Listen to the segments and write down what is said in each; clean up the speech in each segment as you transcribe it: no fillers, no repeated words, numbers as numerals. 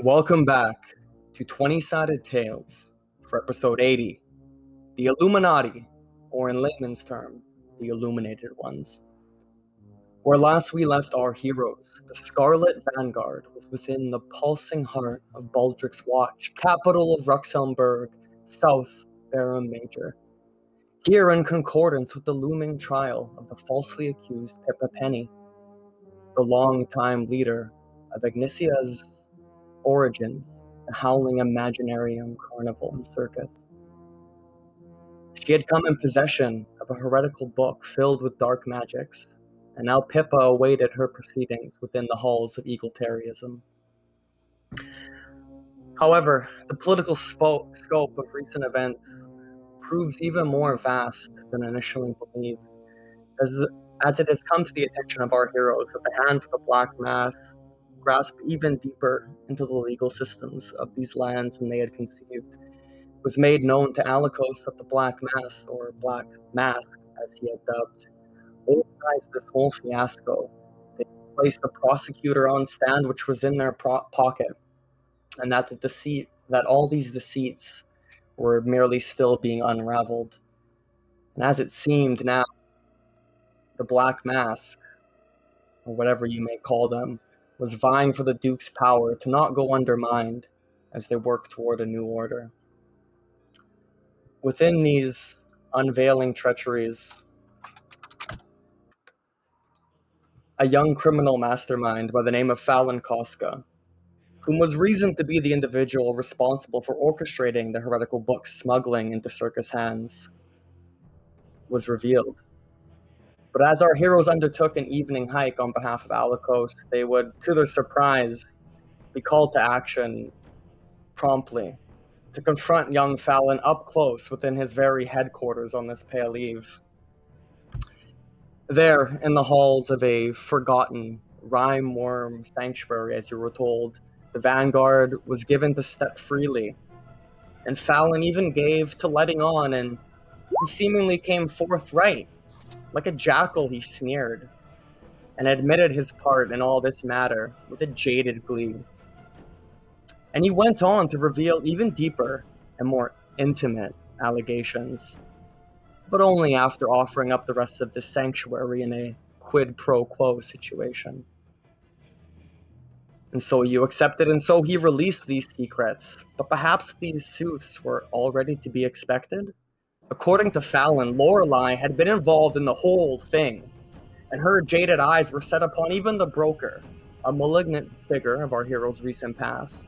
Welcome back to 20-Sided Tales for episode 80, The Illuminati, or in layman's term, the Illuminated Ones. Where last we left our heroes, the Scarlet Vanguard was within the pulsing heart of Baldrick's Watch, capital of Ruxhelmburg, South Barum Major. Here in concordance with the looming trial of the falsely accused Pippa Penny, the long-time leader of Ignatia's origins, the howling Imaginarium carnival and circus. She had come in possession of a heretical book filled with dark magics, and now Pippa awaited her proceedings within the halls of egalitarianism. However, the political scope of recent events proves even more vast than initially believed, as it has come to the attention of our heroes that the hands of the Black Mass grasp even deeper into the legal systems of these lands than they had conceived. It was made known to Alikos that the Black Mass, or Black Mask as he had dubbed, organized this whole fiasco. They placed the prosecutor on stand which was in their pocket, and that all these deceits were merely still being unraveled. And as it seemed now, the Black Mask, or whatever you may call them, was vying for the Duke's power to not go undermined as they worked toward a new order. Within these unveiling treacheries, a young criminal mastermind by the name of Fallon Koska, whom was reasoned to be the individual responsible for orchestrating the heretical book smuggling into circus hands, was revealed. But as our heroes undertook an evening hike on behalf of Alikos, they would, to their surprise, be called to action promptly to confront young Fallon up close within his very headquarters on this pale eve. There, in the halls of a forgotten rhyme-worm sanctuary, as you were told, the Vanguard was given to step freely, and Fallon even gave to letting on, and he seemingly came forthright. Like a jackal, he sneered, and admitted his part in all this matter with a jaded glee. And he went on to reveal even deeper and more intimate allegations, but only after offering up the rest of the sanctuary in a quid pro quo situation. And so you accepted, and so he released these secrets, but perhaps these sooths were already to be expected? According to Fallon, Lorelei had been involved in the whole thing, and her jaded eyes were set upon even the broker, a malignant figure of our hero's recent past,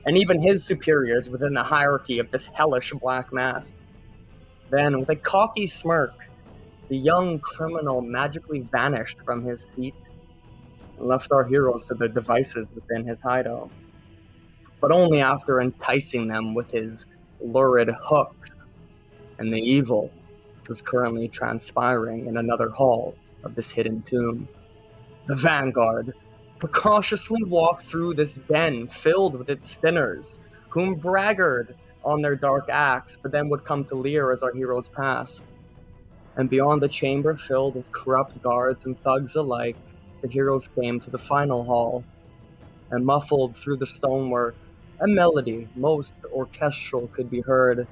and even his superiors within the hierarchy of this hellish Black Mass. Then, with a cocky smirk, the young criminal magically vanished from his seat and left our heroes to the devices within his hideout, but only after enticing them with his lurid hooks and the evil which was currently transpiring in another hall of this hidden tomb. The Vanguard precautiously walked through this den filled with its sinners, whom braggart on their dark acts, but then would come to leer as our heroes passed. And beyond the chamber filled with corrupt guards and thugs alike, the heroes came to the final hall, and muffled through the stonework, a melody most orchestral could be heard.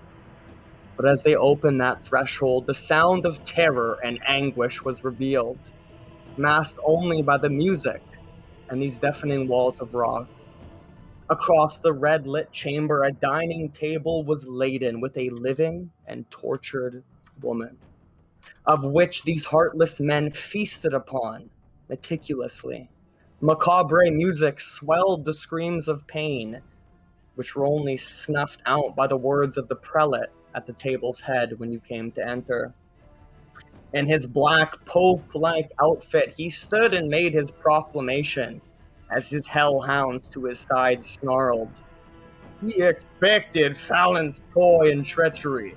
But as they opened that threshold, the sound of terror and anguish was revealed, masked only by the music and these deafening walls of rock. Across the red-lit chamber, a dining table was laden with a living and tortured woman, of which these heartless men feasted upon meticulously. Macabre music swelled the screams of pain, which were only snuffed out by the words of the prelate at the table's head when you came to enter. In his black pope-like outfit, he stood and made his proclamation as his hellhounds to his side snarled. He expected Fallon's ploy and treachery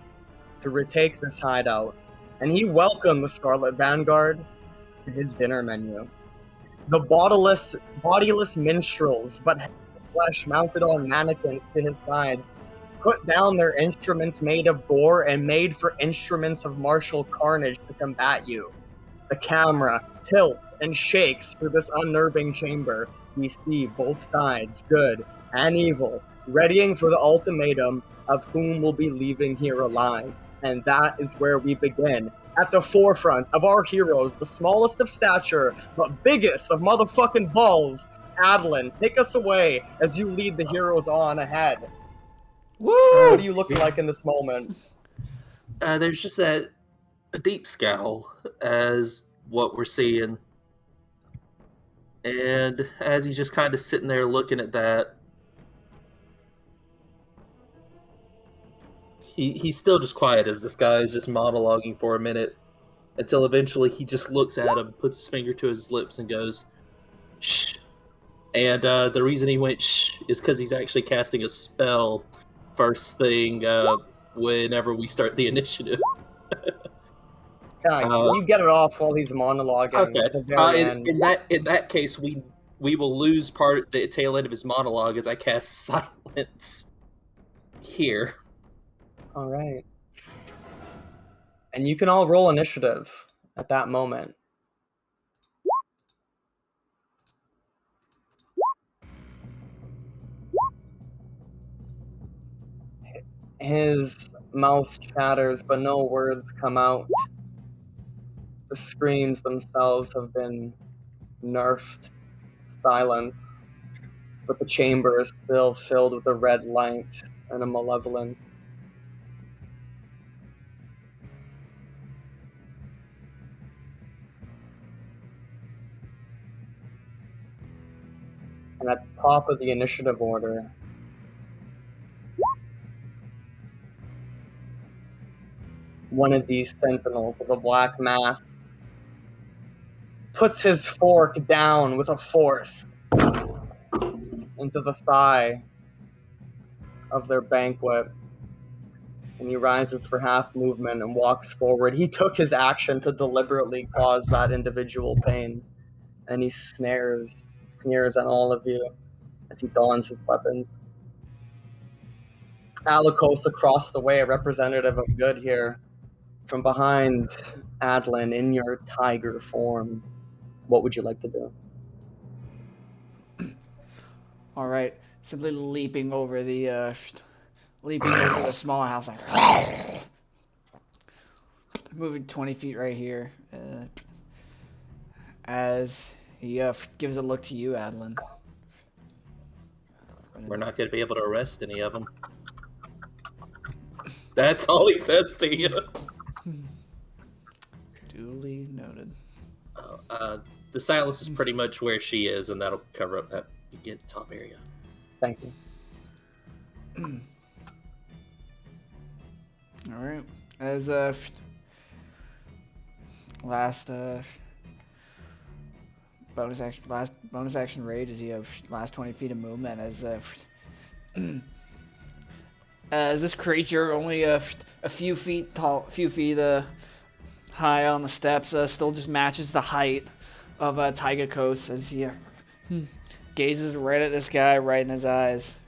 to retake this hideout, and he welcomed the Scarlet Vanguard to his dinner menu. The bodiless minstrels, but flesh mounted on mannequins to his sides, put down their instruments made of gore and made for instruments of martial carnage to combat you. The camera tilts and shakes through this unnerving chamber. We see both sides, good and evil, readying for the ultimatum of whom will be leaving here alive. And that is where we begin. At the forefront of our heroes, the smallest of stature, but biggest of motherfucking balls, Adeline, take us away as you lead the heroes on ahead. Woo! What are you looking like in this moment? There's just a deep scowl as what we're seeing. And as he's just kind of sitting there looking at that, he's still just quiet as this guy is just monologuing for a minute until eventually he just looks at him, puts his finger to his lips, and goes, "Shh." And the reason he went shh is because he's actually casting a spell first thing whenever we start the initiative. You get it off while he's monologuing at the very end. In that case, we will lose the tail end of his monologue as I cast silence here. All right. And you can all roll initiative at that moment. His mouth chatters, but no words come out. The screams themselves have been nerfed. Silence. But the chamber is still filled with a red light and a malevolence. And at the top of the initiative order, one of these sentinels with a black mask puts his fork down with a force into the thigh of their banquet. And he rises for half movement and walks forward. He took his action to deliberately cause that individual pain. And he sneers on all of you as he dons his weapons. Alikos across the way, a representative of good here. From behind Adeline in your tiger form, what would you like to do? All right, simply leaping over the small house, like moving 20 feet right here, as he gives a look to you, Adeline. We're not going to be able to arrest any of them. That's all he says to you. Duly noted. The silence is pretty much where she is, and that'll cover up that top area. Thank you. All right. As last bonus action rage is last 20 feet of movement as this creature only a few feet tall, high on the steps, still just matches the height of Tyga as he gazes right at this guy, right in his eyes,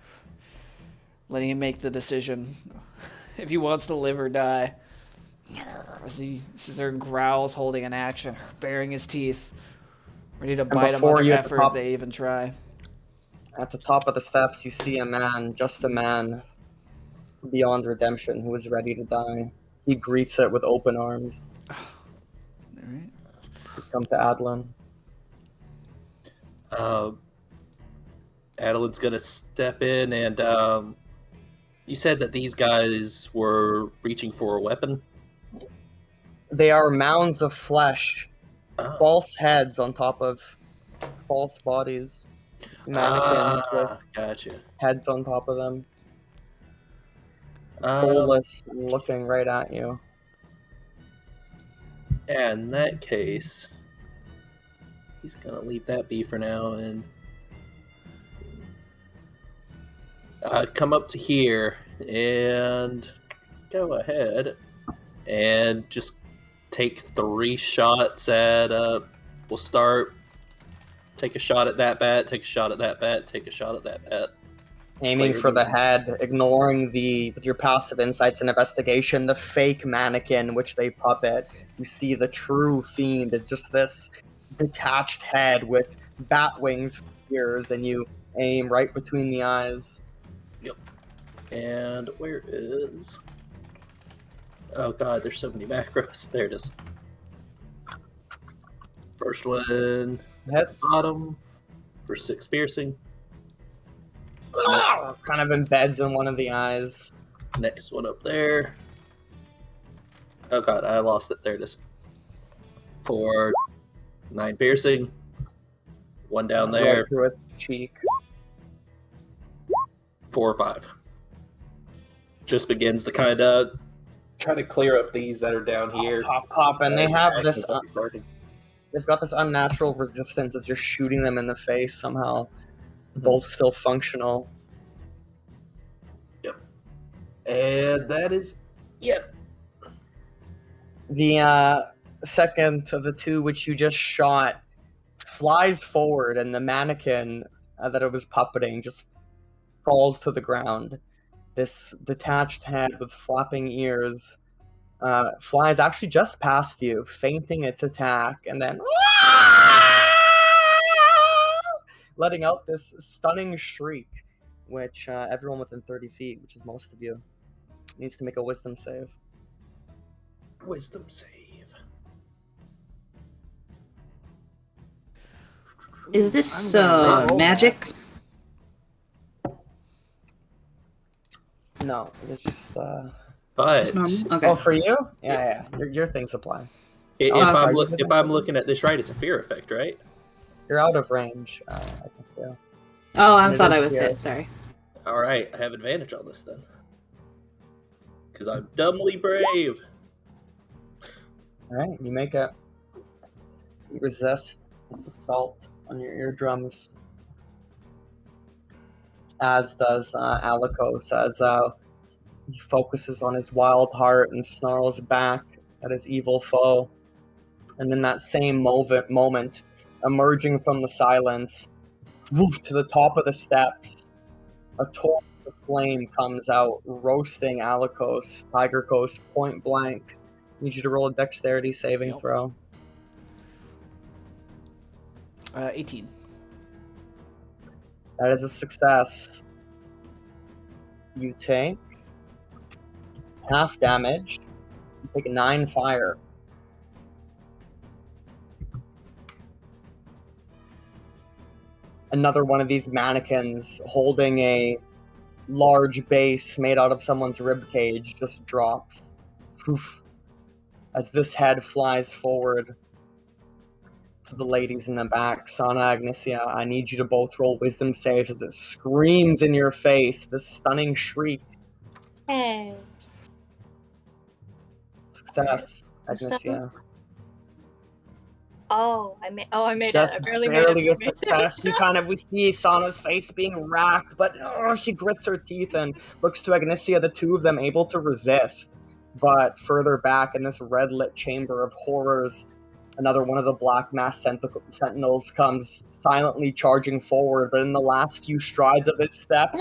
letting him make the decision if he wants to live or die. As he sits there and growls, holding an action, baring his teeth, ready to bite a mother effer if they even try. At the top of the steps, you see a man, just a man, beyond redemption, who is ready to die. He greets it with open arms. All right. Come to Adeline. Adeline's gonna step in, and you said that these guys were reaching for a weapon? They are mounds of flesh, false heads on top of false bodies, mannequins with heads on top of them. Soulless and looking right at you. Yeah, in that case, he's gonna leave that be for now and come up to here and go ahead and just take 3 shots at we'll start. Take a shot at that bat, take a shot at that bat, take a shot at that bat. Aiming for the head, ignoring with your passive insights and investigation, the fake mannequin which they puppet. You see the true fiend is just this detached head with bat wings for ears, and you aim right between the eyes. Yep. And where is... Oh god, there's so many macros. There it is. First one, Hits. bottom, for 6 piercing. Kind of embeds in one of the eyes. Next one up there. Oh god, I lost it. There it is. For 9 piercing. One down there. Right through its cheek. 4 or 5. Just begins to kind of try to clear up these that are down here. Pop, and they have this. Starting. They've got this unnatural resistance as you're shooting them in the face somehow. Both still functional. Yep. And that is... Yep. The second of the two which you just shot flies forward, and the mannequin that it was puppeting just falls to the ground. This detached head with flapping ears flies actually just past you, feinting its attack, and then letting out this stunning shriek, which everyone within 30 feet, which is most of you, needs to make a wisdom save. Wisdom save. Is this magic? No, it's just But Okay. Oh, for you? Yeah. Your things apply. if okay. I'm looking at this right, it's a fear effect, right? You're out of range. I can feel. Oh, I And it thought is I was fear. hit. Sorry. All right, I have advantage on this then, because I'm dumbly brave. All right, you make it. You resist its assault on your eardrums, as does Alikos, as he focuses on his wild heart and snarls back at his evil foe. And in that same moment, emerging from the silence, woof, to the top of the steps, a torrent of flame comes out, roasting Alikos, Tiger Coast, point blank. Need you to roll a dexterity saving Yep. throw. 18. That is a success. You take half damage. You take 9 fire. Another one of these mannequins holding a large base made out of someone's ribcage just drops. Poof. As this head flies forward to the ladies in the back. Sana, Agnesia, I need you to both roll wisdom saves as it screams in your face, this stunning shriek. Hey. Success, What's that? Agnesia. I made it. Just I barely barely made a it. success. We see Sana's face being racked, but she grits her teeth and looks to Agnesia, the two of them able to resist. But further back in this red-lit chamber of horrors, another one of the black masked sentinels comes silently charging forward, but in the last few strides of his step,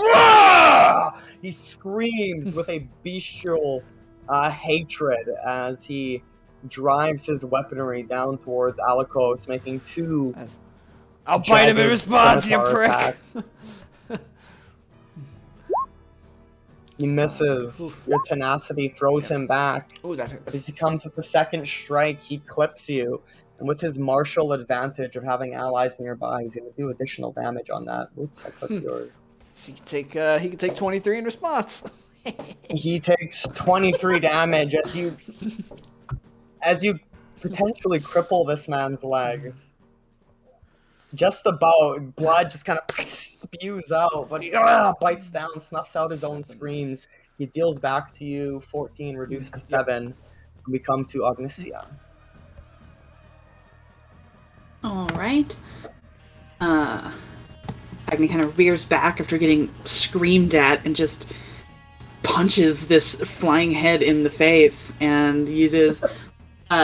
he screams with a bestial hatred as he drives his weaponry down towards Alikos, making 2 I'll bite him in jagged response, you scimitar prick! attacks. He misses. Your tenacity throws him back. Oh, that But as hits. he comes with the second strike, he clips you. And with his martial advantage of having allies nearby, he's going to do additional damage on that. Oops, I clicked yours. So he can take 23 in response. He takes 23 damage as you potentially cripple this man's leg. Just about, blood just kind of spews out, but he bites down, snuffs out his own screams. He deals back to you 14, reduced to 7. And we come to Agnesia. All right. Agni kind of rears back after getting screamed at and just punches this flying head in the face and uses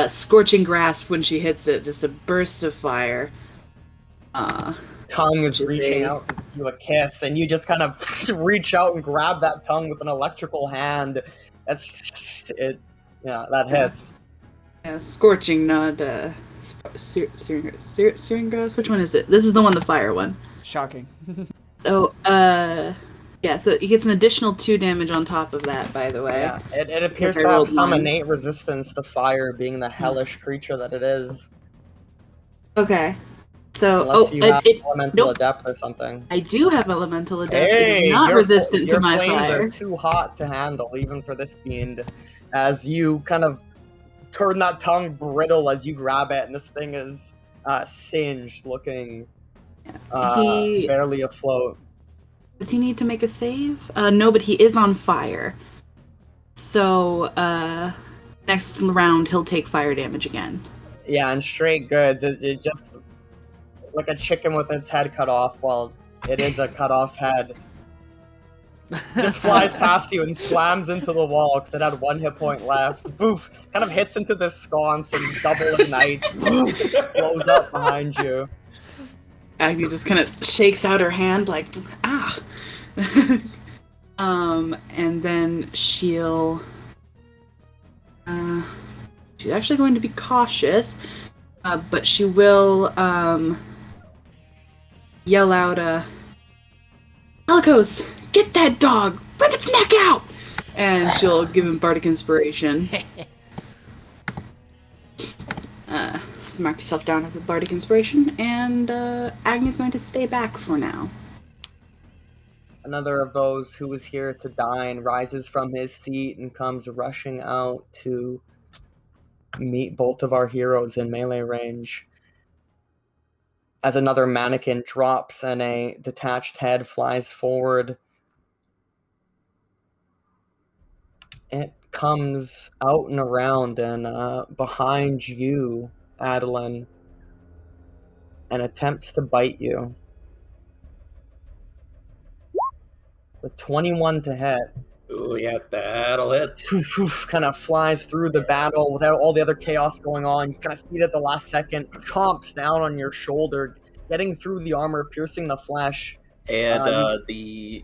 scorching grasp when she hits it, just a burst of fire. Tongue is Just reaching a- out to do a kiss, and you just kind of reach out and grab that tongue with an electrical hand. That's it. Yeah, that hits. Yeah, scorching, not searing grass. Which one is it? This is the one, the fire one. Shocking. So, yeah, so he gets an additional 2 damage on top of that, by the way. Yeah, it appears I to have rolled some mine. innate resistance to fire, being the hellish creature that it is. Okay. So, Unless you have elemental nope. adept or something. I do have elemental adept. It Hey, is not resistant to your my flames fire. are too hot to handle, even for this fiend. As you kind of turn that tongue brittle as you grab it, and this thing is singed, looking He barely afloat. does he need to make a save? No, but he is on fire. So, next round he'll take fire damage again. Yeah, and straight goods. It just like a chicken with its head cut off. Well, it is a cut off head. Just flies past you and slams into the wall because it had 1 hit point left. Boof! Kind of hits into the sconce and double ignites. Boof! Blows up behind you. Agni just kind of shakes out her hand like, ah. And then she'll she's actually going to be cautious, but she will yell out, Alikos, get that dog! Rip its neck out! And she'll give him Bardic Inspiration. So mark yourself down as a Bardic Inspiration, and Agni's going to stay back for now. Another of those who was here to dine rises from his seat and comes rushing out to meet both of our heroes in melee range. As another mannequin drops and a detached head flies forward, it comes out and around and behind you, Adeline, and attempts to bite you. With 21 to hit. Ooh, yeah, that'll hit. Kind of flies through the battle without all the other chaos going on. You kind of see it at the last second, chomps down on your shoulder, getting through the armor, piercing the flesh. And the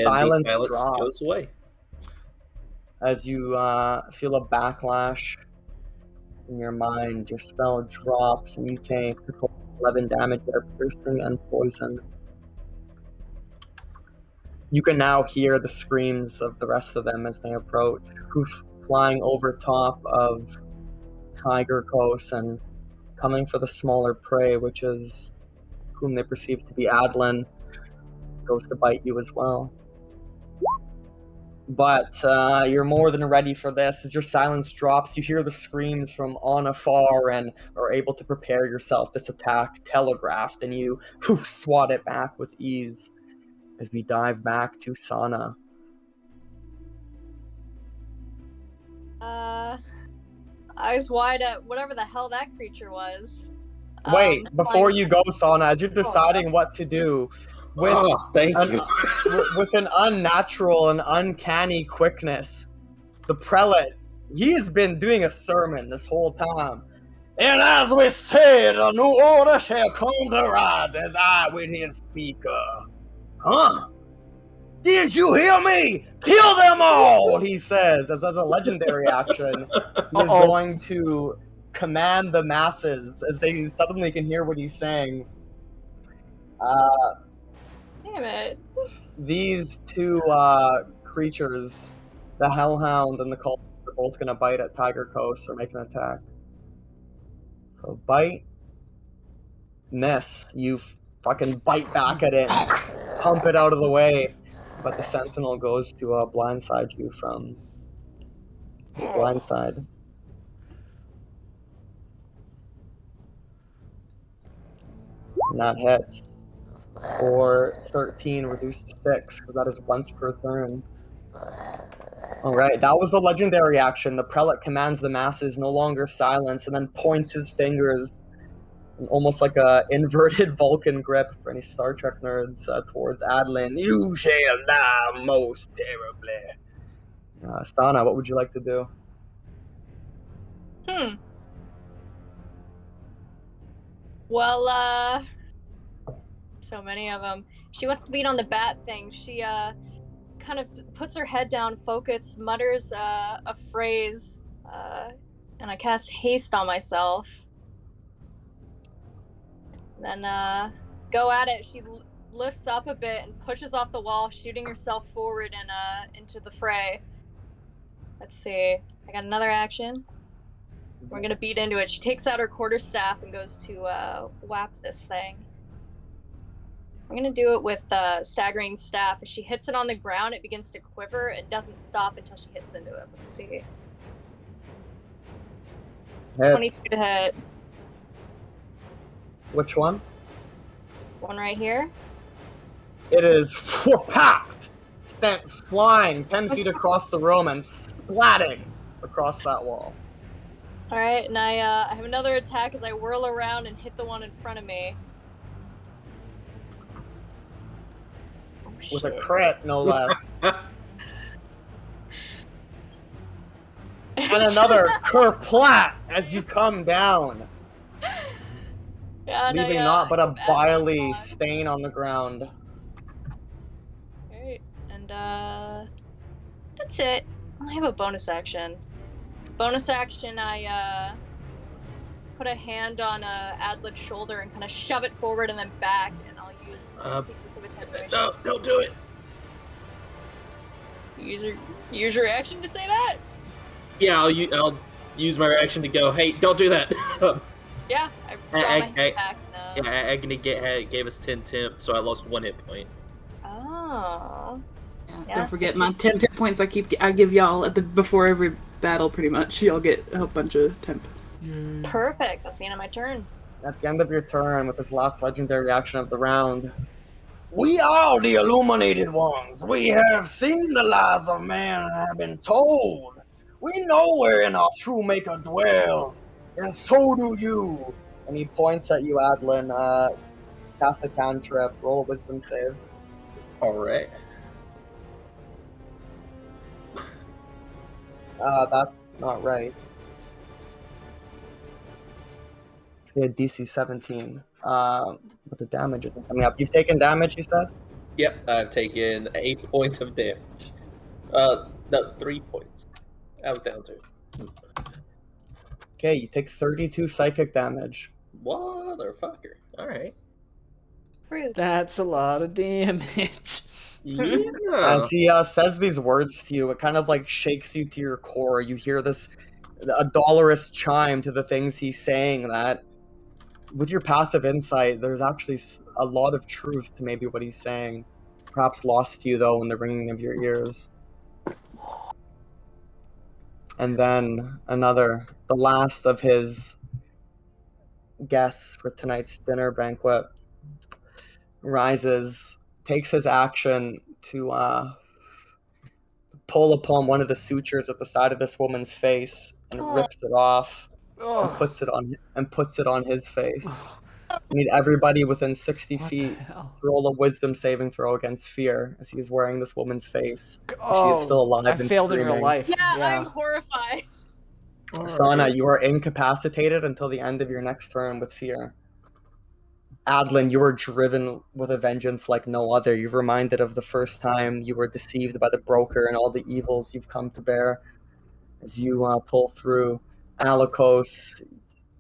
silence drops goes away. as you feel a backlash in your mind. Your spell drops, and you take 11 damage of piercing and poison. You can now hear the screams of the rest of them as they approach, flying over top of Tiger Coast and coming for the smaller prey, which is whom they perceive to be Adlin, goes to bite you as well. But you're more than ready for this. As your silence drops, you hear the screams from on afar and are able to prepare yourself. This attack telegraphed, and you swat it back with ease. As we dive back to Sana. Eyes wide at whatever the hell that creature was. Wait, before you go, Sana, as you're deciding what to do, with with an unnatural and uncanny quickness, the prelate, he has been doing a sermon this whole time. And as we said, a new order shall come to rise as I witness speaker. Huh? Didn't you hear me? Kill them all, he says, as a legendary action. He is going to command the masses as they suddenly can hear what he's saying. Damn it. These two creatures, the Hellhound and the Cult, are both going to bite at Tiger Coast or make an attack. So bite. Miss. You fucking bite back at it. Pump it out of the way. But the Sentinel goes to blindside you from blindside. And that hits. For 13, reduced to 6, because that is once per turn. Alright, that was the legendary action. The prelate commands the masses, no longer silence, and then points his fingers, almost like a inverted Vulcan grip for any Star Trek nerds, towards Adlin. You shall die most terribly. Sana, what would you like to do? Well, so many of them. She wants to beat on the bat thing. She kind of puts her head down, focus, mutters a phrase, and I cast haste on myself. Then go at it. She lifts up a bit and pushes off the wall, shooting herself forward and into the fray. Let's see. I got another action. We're gonna beat into it. She takes out her quarterstaff and goes to whap this thing. I'm gonna do it with staggering staff. As she hits it on the ground, it begins to quiver and doesn't stop until she hits into it. Let's see. 22 to hit. Which one? One right here. It is popped, sent flying 10 feet across the room and splatting across that wall. All right, and I have another attack as I whirl around and hit the one in front of me. Oh, With a shit. crit, no less. And another kerplat as you come down, Yeah, no, leaving yeah, naught but I a go back vilely on. stain on the ground. Alright, and that's it. I have a bonus action. Bonus action, I put a hand on Adlet's shoulder and kind of shove it forward and then back, and I'll use Secrets of Attenuation. No, don't do it. Use your action to say that? Yeah, I'll use my reaction to go, hey, don't do that. Yeah, I draw my hand back. Yeah, Agony gave us 10 temp, so I lost 1 hit point. Oh. Yeah, Don't forget my 10 hit points I give y'all before every battle, pretty much. Y'all get a bunch of temp. Perfect. That's the end of my turn. At the end of your turn, with this last legendary action of the round, we are the Illuminated Ones. We have seen the lies of man and have been told. We know wherein our true maker dwells, and so do you. And he points at you, Adlin. Cast a cantrip. Roll a wisdom save. Alright. That's not right. You had DC 17. But the damage isn't coming up. You've taken damage, you said? Yep, I've taken 8 points of damage. No, 3 points. I was down 2. Okay, you take 32 psychic damage. Motherfucker. Alright. Rude. That's a lot of damage. Yeah. As he says these words to you, it kind of like shakes you to your core. You hear a dolorous chime to the things he's saying that, with your passive insight, there's actually a lot of truth to maybe what he's saying. Perhaps lost to you, though, in the ringing of your ears. And then the last of his guests for tonight's dinner banquet, rises, takes his action to pull upon one of the sutures at the side of this woman's face and rips it off and puts it on his face. I need everybody within 60 What feet the hell? to roll a wisdom saving throw against fear as he is wearing this woman's face. Oh, she is still alive I and failed in real screaming. life. Yeah, I'm horrified. Sana, you are incapacitated until the end of your next turn with fear. Adlin, you are driven with a vengeance like no other. You've reminded of the first time you were deceived by the broker and all the evils you've come to bear as you pull through. Alikos,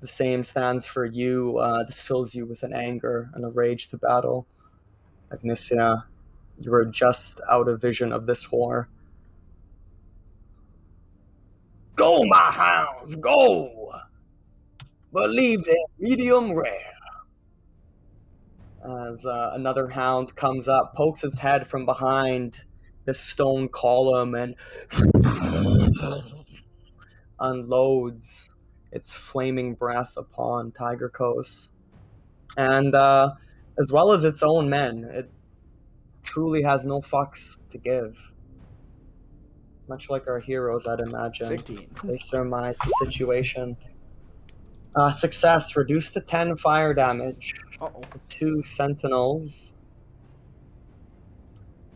the same stands for you. This fills you with an anger and a rage to battle. Agnesia, you are just out of vision of this war. Go, my hounds, go! But leave them medium rare. As another hound comes up, pokes its head from behind this stone column and unloads its flaming breath upon Tiger Coast. And as well as its own men, it truly has no fucks to give. Much like our heroes, I'd imagine. 16. They surmise the situation. Success, reduced to 10 fire damage. Uh-oh. 2 sentinels.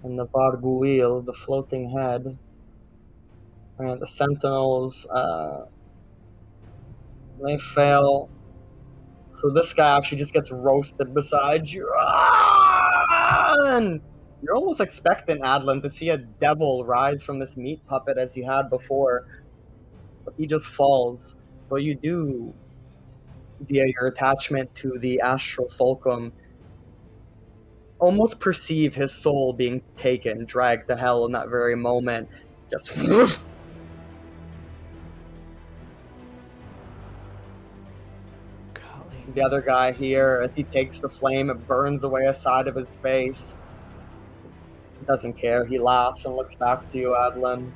And the Varguil, the floating head. And the sentinels, they fail. So this guy actually just gets roasted beside you. And you're almost expecting, Adlin, to see a devil rise from this meat puppet as you had before. But he just falls. But you do, via your attachment to the astral fulcrum, almost perceive his soul being taken, dragged to hell in that very moment. Just Golly. the other guy here, as he takes the flame, it burns away a side of his face. He doesn't care. He laughs and looks back to you, Adlin.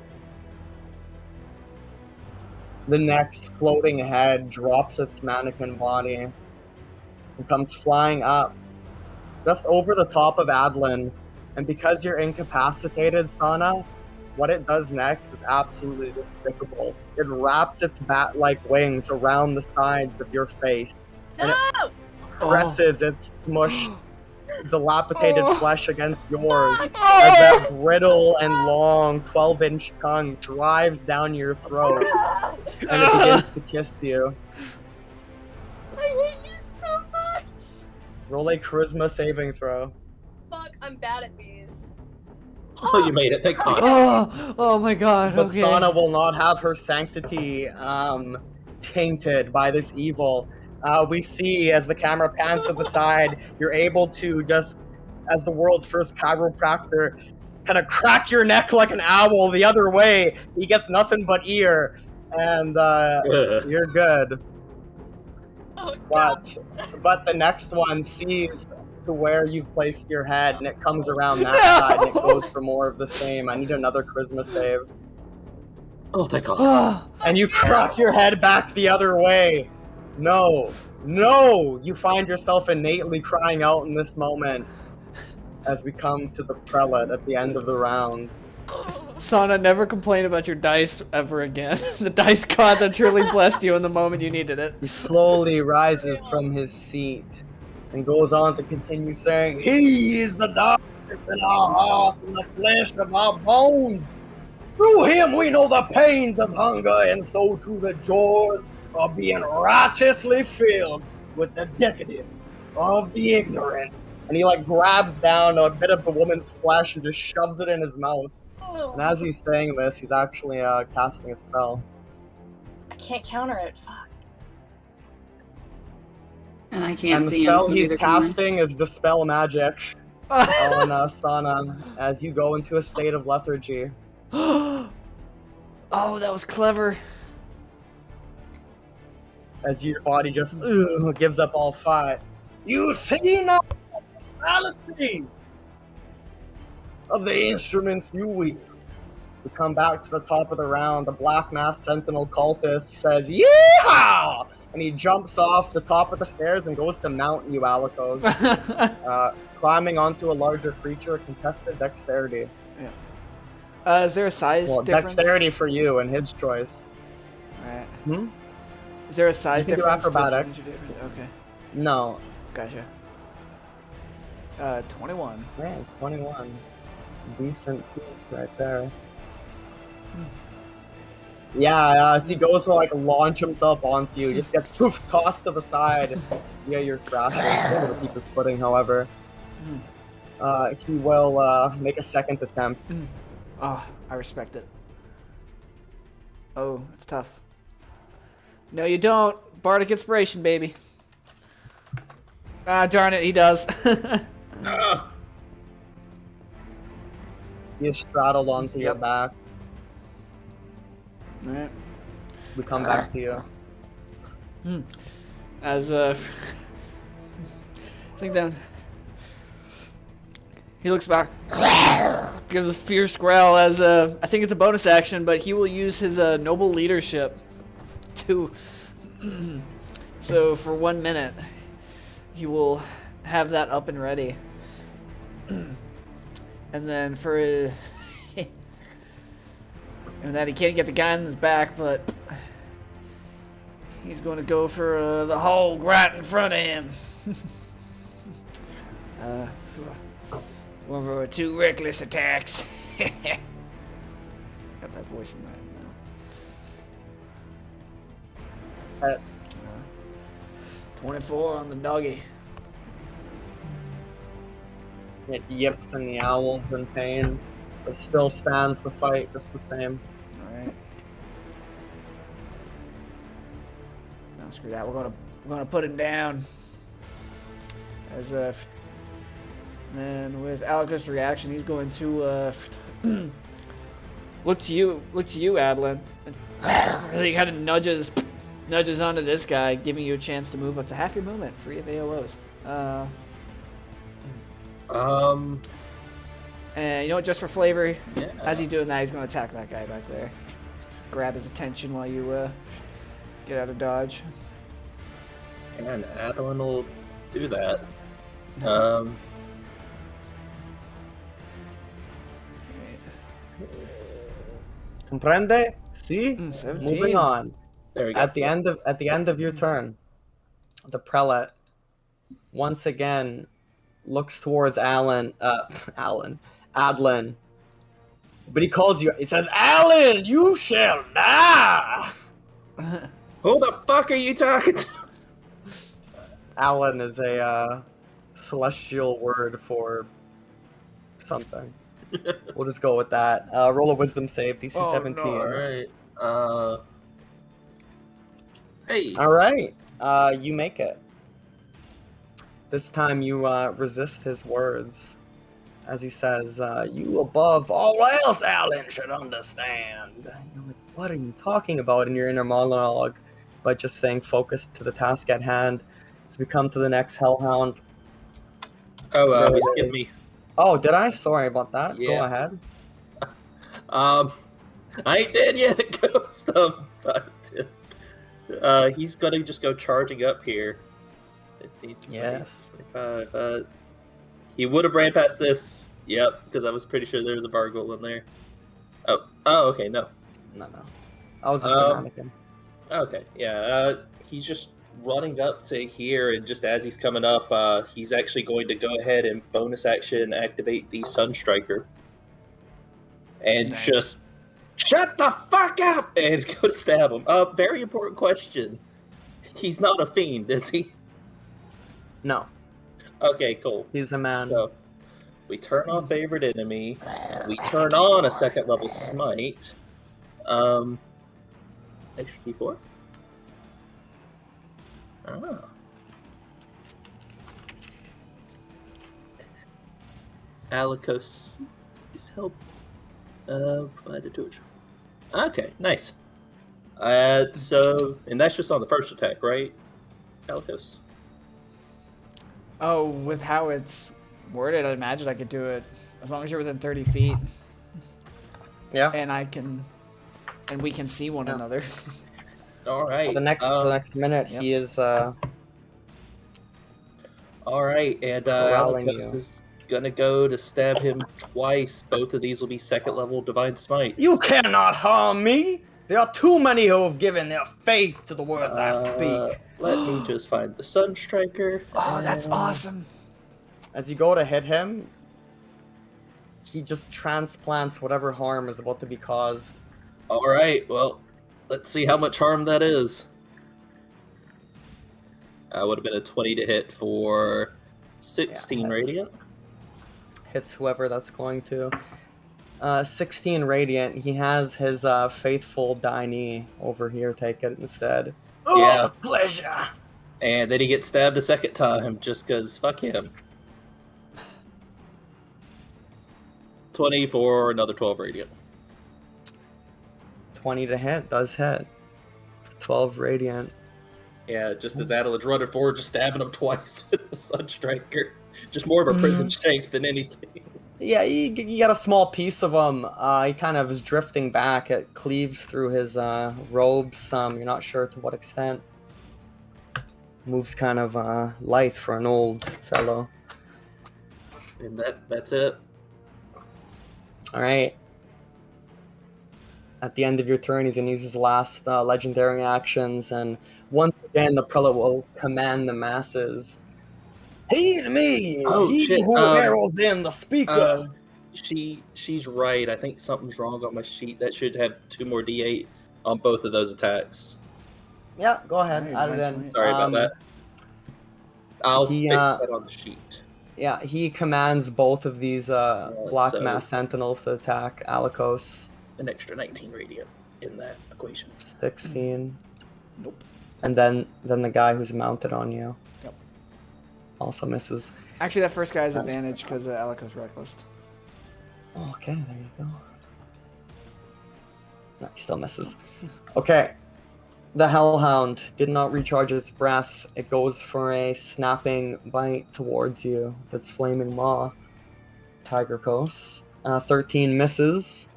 The next floating head drops its mannequin body and comes flying up just over the top of Adlin. And because you're incapacitated, Sana, what it does next is absolutely despicable. It wraps its bat-like wings around the sides of your face. And No! it presses its smushed, dilapidated flesh against yours as that brittle and long 12-inch tongue drives down your throat and it begins to kiss you. I hate you so much! Roll a charisma saving throw. Fuck, I'm bad at these. Oh, you made it. Thank God. Oh my god, But okay. Sana will not have her sanctity tainted by this evil. We see as the camera pans to the side, you're able to just, as the world's first chiropractor, kind of crack your neck like an owl the other way. He gets nothing but ear, and you're good. Oh god. But the next one sees to where you've placed your head, and it comes around that side, and it goes for more of the same. I need another charisma save. Oh, thank God. And you crack your head back the other way. No, you find yourself innately crying out in this moment as we come to the prelate at the end of the round. Sana, never complain about your dice ever again. The dice gods have truly blessed you in the moment you needed it. He slowly rises from his seat and goes on to continue saying, "He is the darkness in our hearts and the flesh of our bones. Through him we know the pains of hunger, and so too the joys of being righteously filled with the decadence of the ignorant." And he like grabs down a bit of the woman's flesh and just shoves it in his mouth. And as he's saying this, he's actually casting a spell. I can't counter it. Fuck. And I can't And the see spell him, so he's neither can I. casting is Dispel Magic on Sana as you go into a state of lethargy. Oh, that was clever. As your body just gives up all fight. You see now the fallacies of the instruments you wield. We come back to the top of the round. The Black Mask Sentinel cultist says, "Yeehaw!" And he jumps off the top of the stairs and goes to mount you, Alikos. Climbing onto a larger creature, contested dexterity. Is there a size Well, difference? dexterity for you and his choice. Alright. Hmm? Is there a size You can do difference? acrobatics. Okay, No. gotcha. 21. Man, 21. Decent piece right there. Yeah, as he goes to like launch himself onto you, he just gets poof tossed to the side via your thrusters. He's able to keep his footing, however. He will make a second attempt. Oh, I respect it. Oh, it's tough. No, you don't. Bardic Inspiration, baby. Ah, darn it, he does. He is straddled onto your Yep. back. Alright. We come back to you. As, think down. He looks back. Gives a fierce growl as, I think it's a bonus action, but he will use his, noble leadership to... So, for 1 minute, he will have that up and ready. And then for and that he can't get the guy in his back, but he's going to go for the hole right in front of him. One for 2 reckless attacks. Got that voice in my head now. 24 on the doggy. It yips and the owl's in pain, but still stands the fight just the same. Alright. No, screw that. We're gonna put him down. As And then with Alaka's reaction, he's going to look to you, Adeline. As he kind of nudges onto this guy, giving you a chance to move up to half your movement, free of AOs. And you know what? Just for flavor, as he's doing that, he's going to attack that guy back there. Just grab his attention while you get out of dodge. And Adeline will do that. Comprende? See? 17. Moving on. There we go. At the end of your turn, the prelate once again looks towards Adeline. But he calls you. He says, "Alan, you shall die." Who the fuck are you talking to? Alan is a celestial word for something. We'll just go with that. Roll a wisdom save, DC 17. Alright. Hey. Alright. You make it. This time you resist his words. As he says, you above all else, Alan, should understand. You're like, what are you talking about in your inner monologue? But just staying focused to the task at hand. As we come to the next Hellhound. Oh, you skipped me. Oh, did I? Sorry about that. Yeah. Go ahead. I ain't dead yet, Ghost. But he's gonna just go charging up here. 15, 20, Yes. 25, he would have ran past this. Yep, because I was pretty sure there was a Vargul in there. Oh, okay, no. No. I was just a mannequin. Okay, yeah. He's just running up to here, and just as he's coming up, he's actually going to go ahead and bonus action activate the Sunstriker. And Nice. just shut the fuck up and go to stab him. Very important question. He's not a fiend, is he? No, Okay, cool. he's a man. So we turn off favorite enemy. We turn on a second level smite. Extra D4. Oh. Alikos is help. Provide a torch. Okay, nice. And that's just on the first attack, right? Alikos. Oh, with how it's worded, I imagine I could do it as long as you're within 30 feet, Yeah. and we can see one Yeah. another. All right. For the next minute, Yep. he is All right, and corralling Alikos you. is gonna go to stab him twice. Both of these will be second level divine smites. You cannot harm me. There are too many who have given their faith to the words I speak. Let me just find the Sunstriker. Oh, that's awesome. As you go to hit him, he just transplants whatever harm is about to be caused. All right, well, let's see how much harm that is. Would have been a 20 to hit for 16 Yeah, that's- radiant. Hits whoever that's going to. 16 radiant. He has his faithful Diney over here take it instead. Yeah. Oh, pleasure. And then he gets stabbed a second time just because fuck him. 20 for another 12 radiant. 20 to hit. Does hit. 12 radiant. Yeah, just as Adeline's running forward, just stabbing him twice with the Sunstriker. Just more of a prison shank than anything. Yeah, you got a small piece of him. He kind of is drifting back. It cleaves through his robes some. You're not sure to what extent. Moves kind of lithe for an old fellow. And that's it. All right. At the end of your turn, he's going to use his last legendary actions, and once again, the prelate will command the masses. Heed me, Oh, he shit, who heralds in the speaker. She's right. I think something's wrong on my sheet. That should have 2 more D8 on both of those attacks. Yeah, go ahead. Alright, Add it nice in. one. Sorry about that. I'll he, fix that on the sheet. Yeah, he commands both of these Black so- Mass Sentinels to attack Alikos. An extra 19 radiant in that equation. 16. Nope. And then the guy who's mounted on you. Yep. Also misses. Actually, that first guy has advantage because Alico's reckless. Okay, there you go. No, he still misses. Okay. The Hellhound did not recharge its breath. It goes for a snapping bite towards you. That's Flaming Maw. Tiger Coast. 13 misses.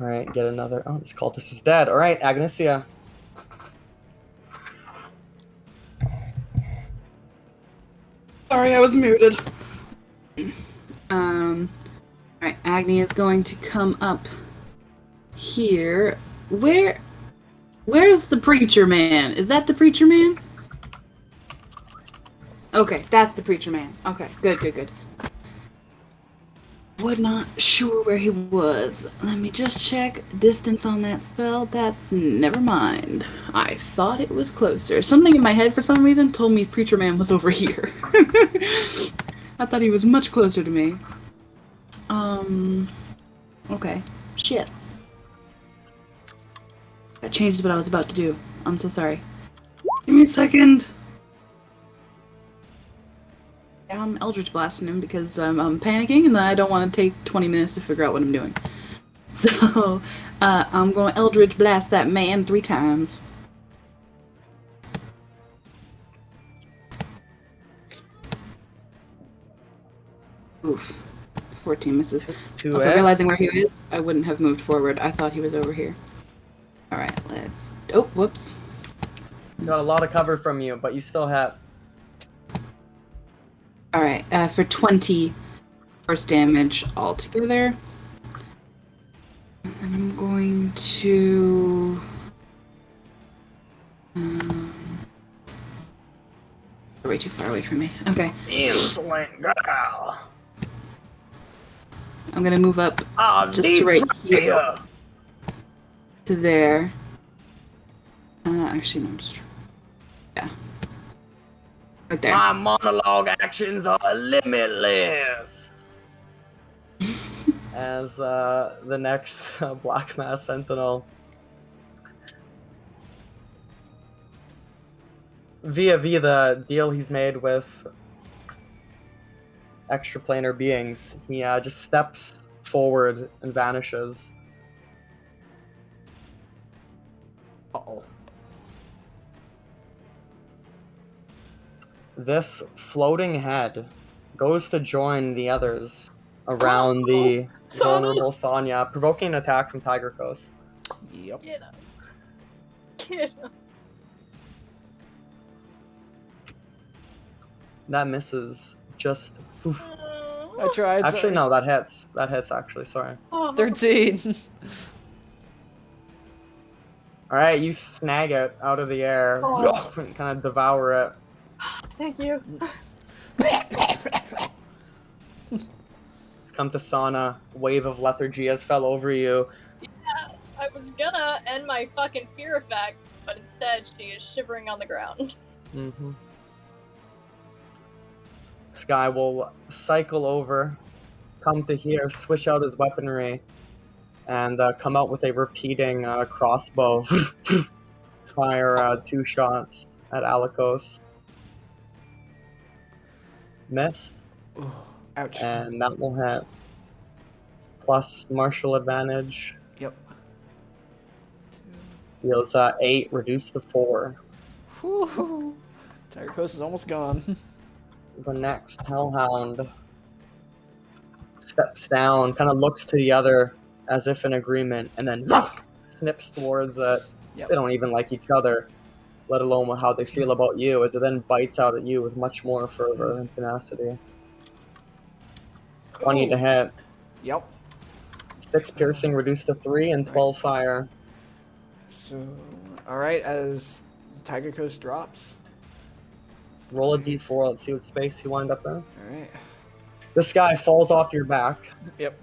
Alright, get another. Oh, this cultist is dead. Alright, Agnesia. Sorry, I was muted. Alright, Agni is going to come up here. Where's the preacher man? Is that the preacher man? Okay, that's the preacher man. Okay, good. Was not sure where he was. Let me just check distance on that spell. That's never mind. I thought it was closer. Something in my head for some reason told me preacher man was over here. I thought he was much closer to me. Okay. Shit. That changes what I was about to do. I'm so sorry. Give me a second. Yeah, I'm Eldritch blasting him because I'm panicking and I don't want to take 20 minutes to figure out what I'm doing. So, I'm going to Eldritch blast that man 3 times. Oof. 14 misses. Also, realizing where he is, I wouldn't have moved forward. I thought he was over here. Alright, let's... Oh, whoops. Got a lot of cover from you, but you still have... Alright, for 20 force damage altogether. And I'm going to... way too far away from me. Okay. Insolent girl. I'm gonna move up just to right here. To there. Actually, no, just... Yeah. Right there. My monologue actions are limitless. As the next Black Mass Sentinel, via the deal he's made with extraplanar beings, he just steps forward and vanishes. Uh-oh. This floating head goes to join the others around the vulnerable Sonya, provoking an attack from Tiger Coast. Yep. Get him. Get him. That misses. Just... Oof. I tried. Actually, no, that hits. That hits, actually, sorry. 13. Alright, you snag it out of the air and kind of devour it. Thank you. Come to Sana, wave of lethargy has fell over you. Yeah, I was gonna end my fucking fear effect, but instead she is shivering on the ground. Mm-hmm. This guy will cycle over, come to here, switch out his weaponry, and come out with a repeating crossbow. Fire 2 shots at Alikos. Miss. Ooh, ouch. And that will hit. Plus martial advantage. Yep. Deals 8, reduced to 4. Whew. Tiger Coast is almost gone. The next Hellhound steps down, kind of looks to the other as if in agreement, and then snips towards it. Yep. They don't even like each other, let alone how they feel about you, as it then bites out at you with much more fervor and tenacity. 20 to hit. Yep. 6 piercing, reduced to 3, and 12 fire. So, alright, as Tiger Coast drops. Roll a d4, let's see what space you wind up in. Alright. This guy falls off your back. Yep.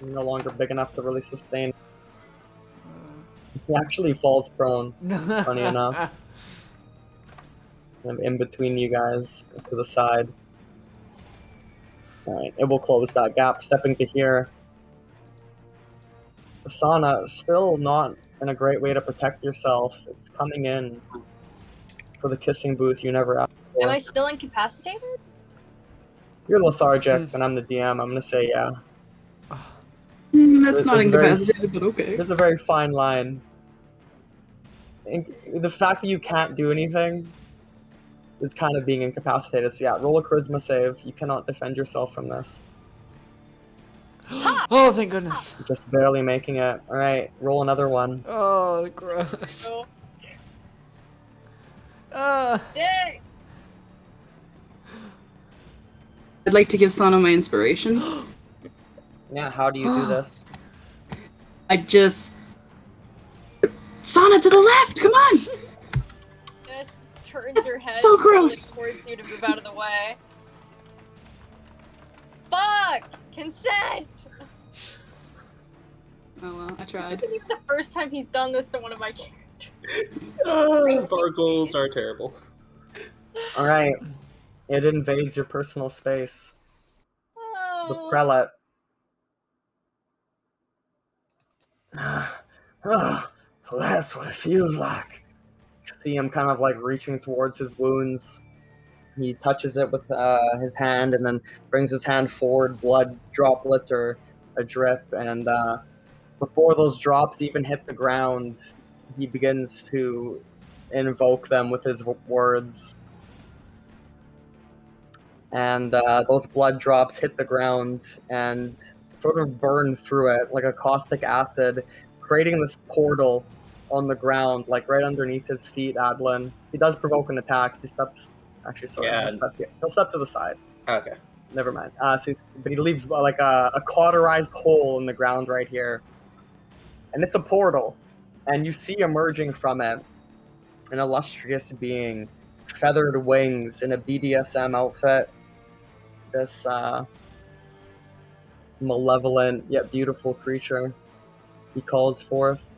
You're no longer big enough to really sustain. He actually falls prone, funny enough. And in between you guys, to the side. Alright, it will close that gap, stepping to here. Asana, still not in a great way to protect yourself. It's coming in for the kissing booth you never asked. Am I still incapacitated? You're lethargic, and I'm the DM. I'm gonna say yeah. That's not It's very- incapacitated, but okay. There's a very fine line. The fact that you can't do anything is kind of being incapacitated. So yeah, roll a charisma save. You cannot defend yourself from this. Oh, thank goodness. You're just barely making it. All right, roll another one. Oh, gross. Oh, Uh, dang! I'd like to give Sana my inspiration. Yeah, how do you do this? I just... Sana, to the left! Come on! Just turns her head So gross. towards you to move out of the way. Fuck! Consent! Oh well, I This tried. isn't even the first time he's done this to one of my characters. Vargles are terrible. All right, it invades your personal space. The Oh. prelate. So that's what it feels like. See him kind of like reaching towards his wounds. He touches it with his hand and then brings his hand forward. Blood droplets are a drip, and before those drops even hit the ground, he begins to invoke them with his words. And those blood drops hit the ground and sort of burn through it like a caustic acid, creating this portal on the ground, like right underneath his feet, Adlin. He does provoke an attack. He steps... Actually, sorry. Yeah. He'll step to the side. Okay. Never mind. But he leaves like a cauterized hole in the ground right here. And it's a portal. And you see emerging from it an illustrious being, feathered wings in a BDSM outfit. This malevolent yet beautiful creature he calls forth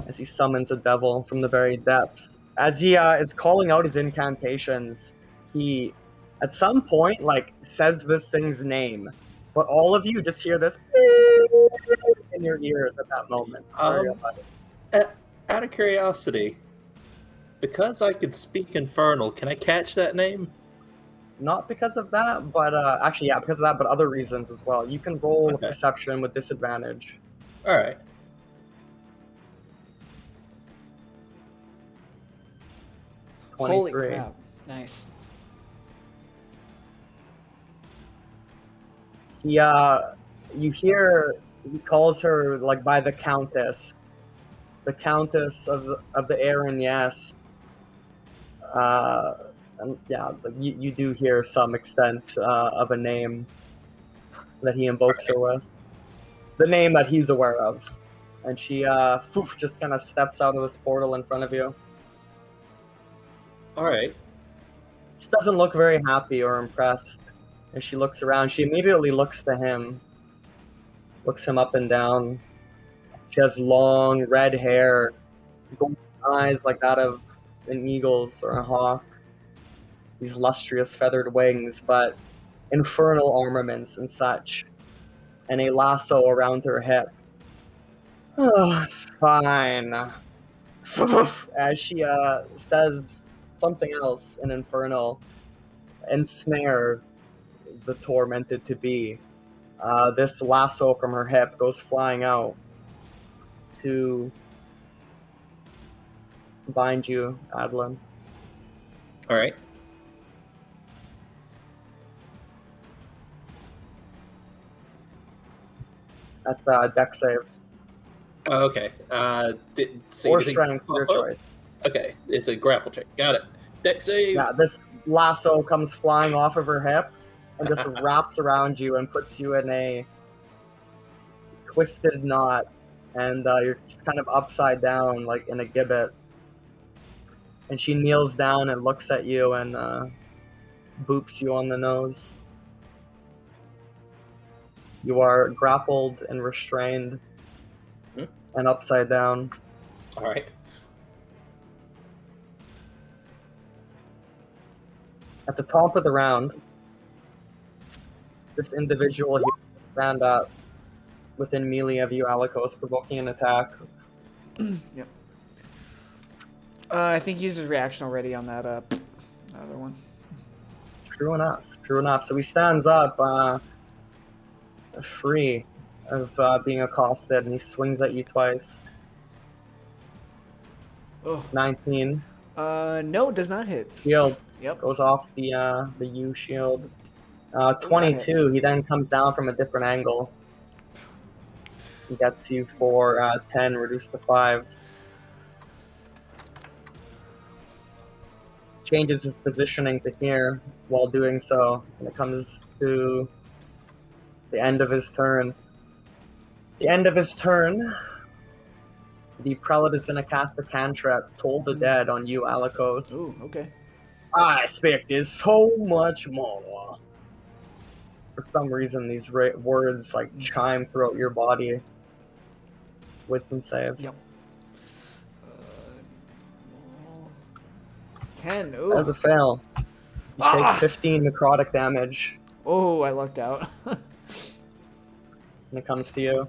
as he summons a devil from the very depths. As he is calling out his incantations, he at some point like says this thing's name, but all of you just hear this in your ears at that moment. Sorry about it. Out of curiosity, because I could speak Infernal, can I catch that name? Not because of that, but actually, yeah, because of that, but other reasons as well. You can roll Okay. perception with disadvantage. All right. holy 23. crap. Nice. He, you hear he calls her like by the Countess of the Aaron. Yes. And yeah, you do hear some extent of a name that he invokes her with, the name that he's aware of, and she just kind of steps out of this portal in front of you. All right. She doesn't look very happy or impressed. As she looks around, she immediately looks to him, looks him up and down. She has long red hair, golden eyes like that of an eagle's or a hawk, these lustrous feathered wings, but infernal armaments and such, and a lasso around her hip. Fine. As she says something else in infernal, ensnare the tormented to be. This lasso from her hip goes flying out to bind you, Adlin. All right. That's a deck save. Oh, okay. Didn't see Or anything. strength, your Oh, choice. Okay, it's a grapple check. Got it. Deck save. Yeah, this lasso comes flying off of her hip and just wraps around you and puts you in a twisted knot, and you're just kind of upside down, like in a gibbet. And she kneels down and looks at you and boops you on the nose. You are grappled and restrained and upside down. All right. At the top of the round, this individual here will stand up within melee of you, Alikos, provoking an attack. Yep. I think he used his reaction already on that other one. True enough. True enough. So he stands up, free of being accosted, and he swings at you twice. Oh. 19. No, it does not hit. Shield Yep. goes off the U shield. that 22. hits. He then comes down from a different angle. He gets you for 10, reduced to 5. Changes his positioning to here while doing so. When it comes to the end of his turn. The end of his turn, the prelate is going to cast a cantrip, Toll the Dead, on you, Alikos. Ooh, okay. I expected so much more. For some reason, these words like chime throughout your body. Wisdom save. Yep. 10. Ooh. That was a fail. You take 15 necrotic damage Oh, I lucked out. when it comes to you.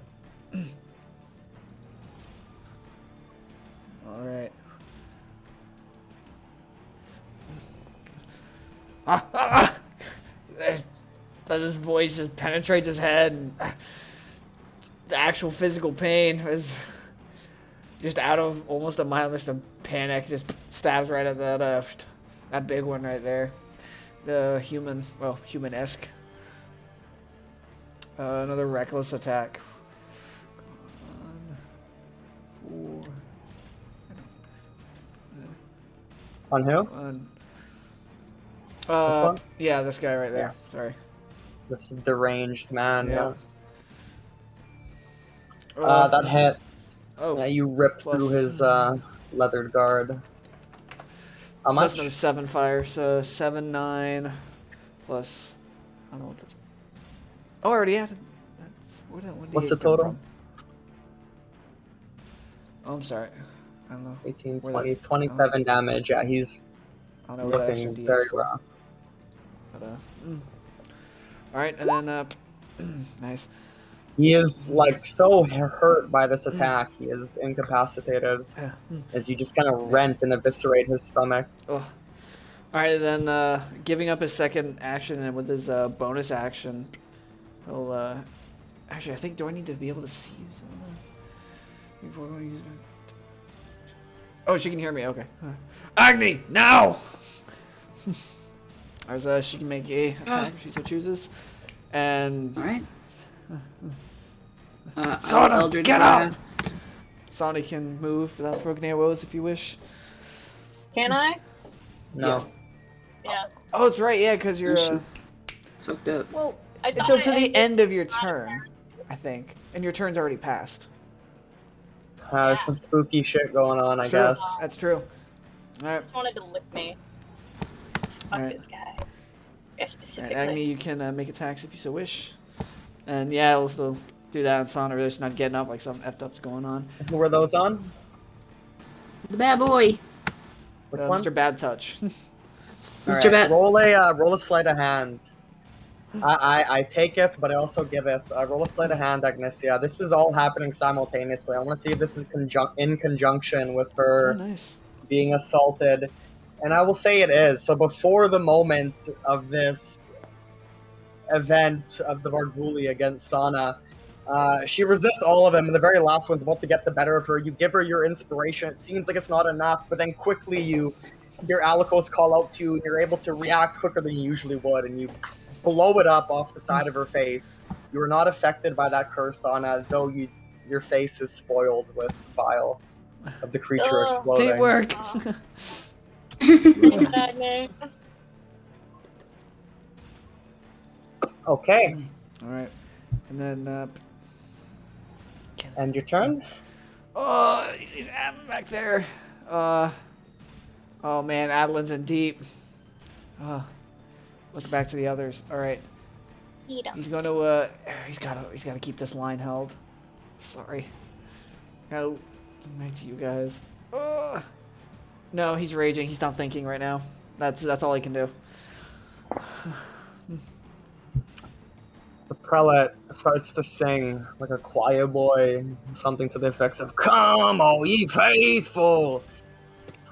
All right. As his voice just penetrates his head, and the actual physical pain is just out of almost a mildness of panic. Just stabs right at that big one right there, the human-esque. Another reckless attack. Come On who? on. This one? Yeah, this guy right there. Yeah. Sorry. This deranged man. Yeah. That hits. Oh. Yeah, you rip Plus- through his leathered guard. How Plus much? another 7 fire, so 7, 9, plus, I don't know what that's. Oh, I already added. That's where did What's the the total? Oh, I'm sorry. I don't know. 18, Where 20, that- 27 damage. Yeah, he's I don't know what that looking actually very D8 for. rough. But, all right, and then nice. He is like so hurt by this attack. He is incapacitated Yeah. as you just kind of rent and eviscerate his stomach. Oh. All right, then giving up his second action and with his bonus action, he'll actually I think do I need to be able to see something before I use it? Oh, she can hear me. Okay. Agni, now! As she can make a attack if she so chooses, and All right. Sona, I'll Eldritch get up! Blast. Sonny can move without broken arrows if you wish. Can I? No. Yes. Yeah. Oh, it's right. Yeah, because you're. Fucked up. Well, I it's thought up to I the ended- end of your turn, I think, and your turn's already passed. There's some spooky shit going on, I It's true. guess. That's true. All right. just wanted to lick me. Fuck Alright. this guy. Yeah, All right, specifically. Agni, you can make attacks if you so wish. And yeah, I'll still do that on Sona. Really, just not getting up like something effed up's going on. Who were those on? The bad boy. Which one? Mr. Bad Touch. Mr. Bat. Roll a sleight of hand. I taketh, but I also giveth. Roll a sleight of hand, Agnesia. This is all happening simultaneously. I want to see if this is in conjunction with Oh, her nice. being assaulted. And I will say it is. So before the moment of this event of the Varguli against Sana, she resists all of them, and the very last one's about to get the better of her. You give her your inspiration. It seems like it's not enough, but then quickly you hear Alikos call out to you, and you're able to react quicker than you usually would, and you blow it up off the side of her face. You are not affected by that curse, Sana, though your face is spoiled with bile of the creature Ugh. exploding. Teamwork. That name. Okay, All right, and then. end your turn. Oh, he's Adeline back there. Oh man, Adeline's in deep. Look back to the others. All right, Eat him. he's going to. He's got to keep this line held. Sorry. No, back to you guys. No, he's raging. He's not thinking right now. That's all he can do. The prelate starts to sing like a choir boy, something to the effects of "Come, all ye faithful,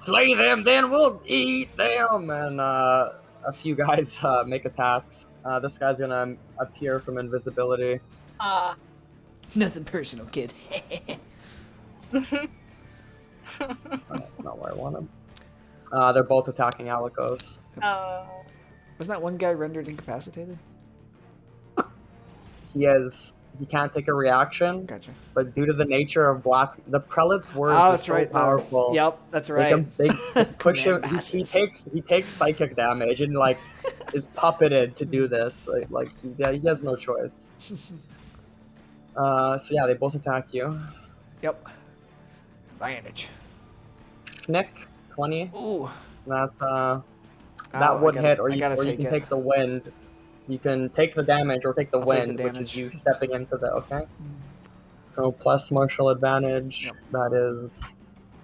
slay them, then we'll eat them. And a few guys make attacks. This guy's gonna appear from invisibility. Nothing personal, kid. Not where I want him. They're both attacking Alikos. Oh. Wasn't that one guy rendered incapacitated? He can't take a reaction. Gotcha. But due to the nature of the prelate's words Oh, are that's so right. powerful. Yep, that's They right. can push him. Command He masses. takes psychic damage and like is puppeted to do this. He has no choice. So yeah, they both attack you. Yep. Advantage. Nick, 20. Ooh. That Oh, would I hit, or you gotta can take it. take the wind. You can take the damage or take the I'll take the wind, which is damage. you stepping into the So plus martial advantage. Yep. That is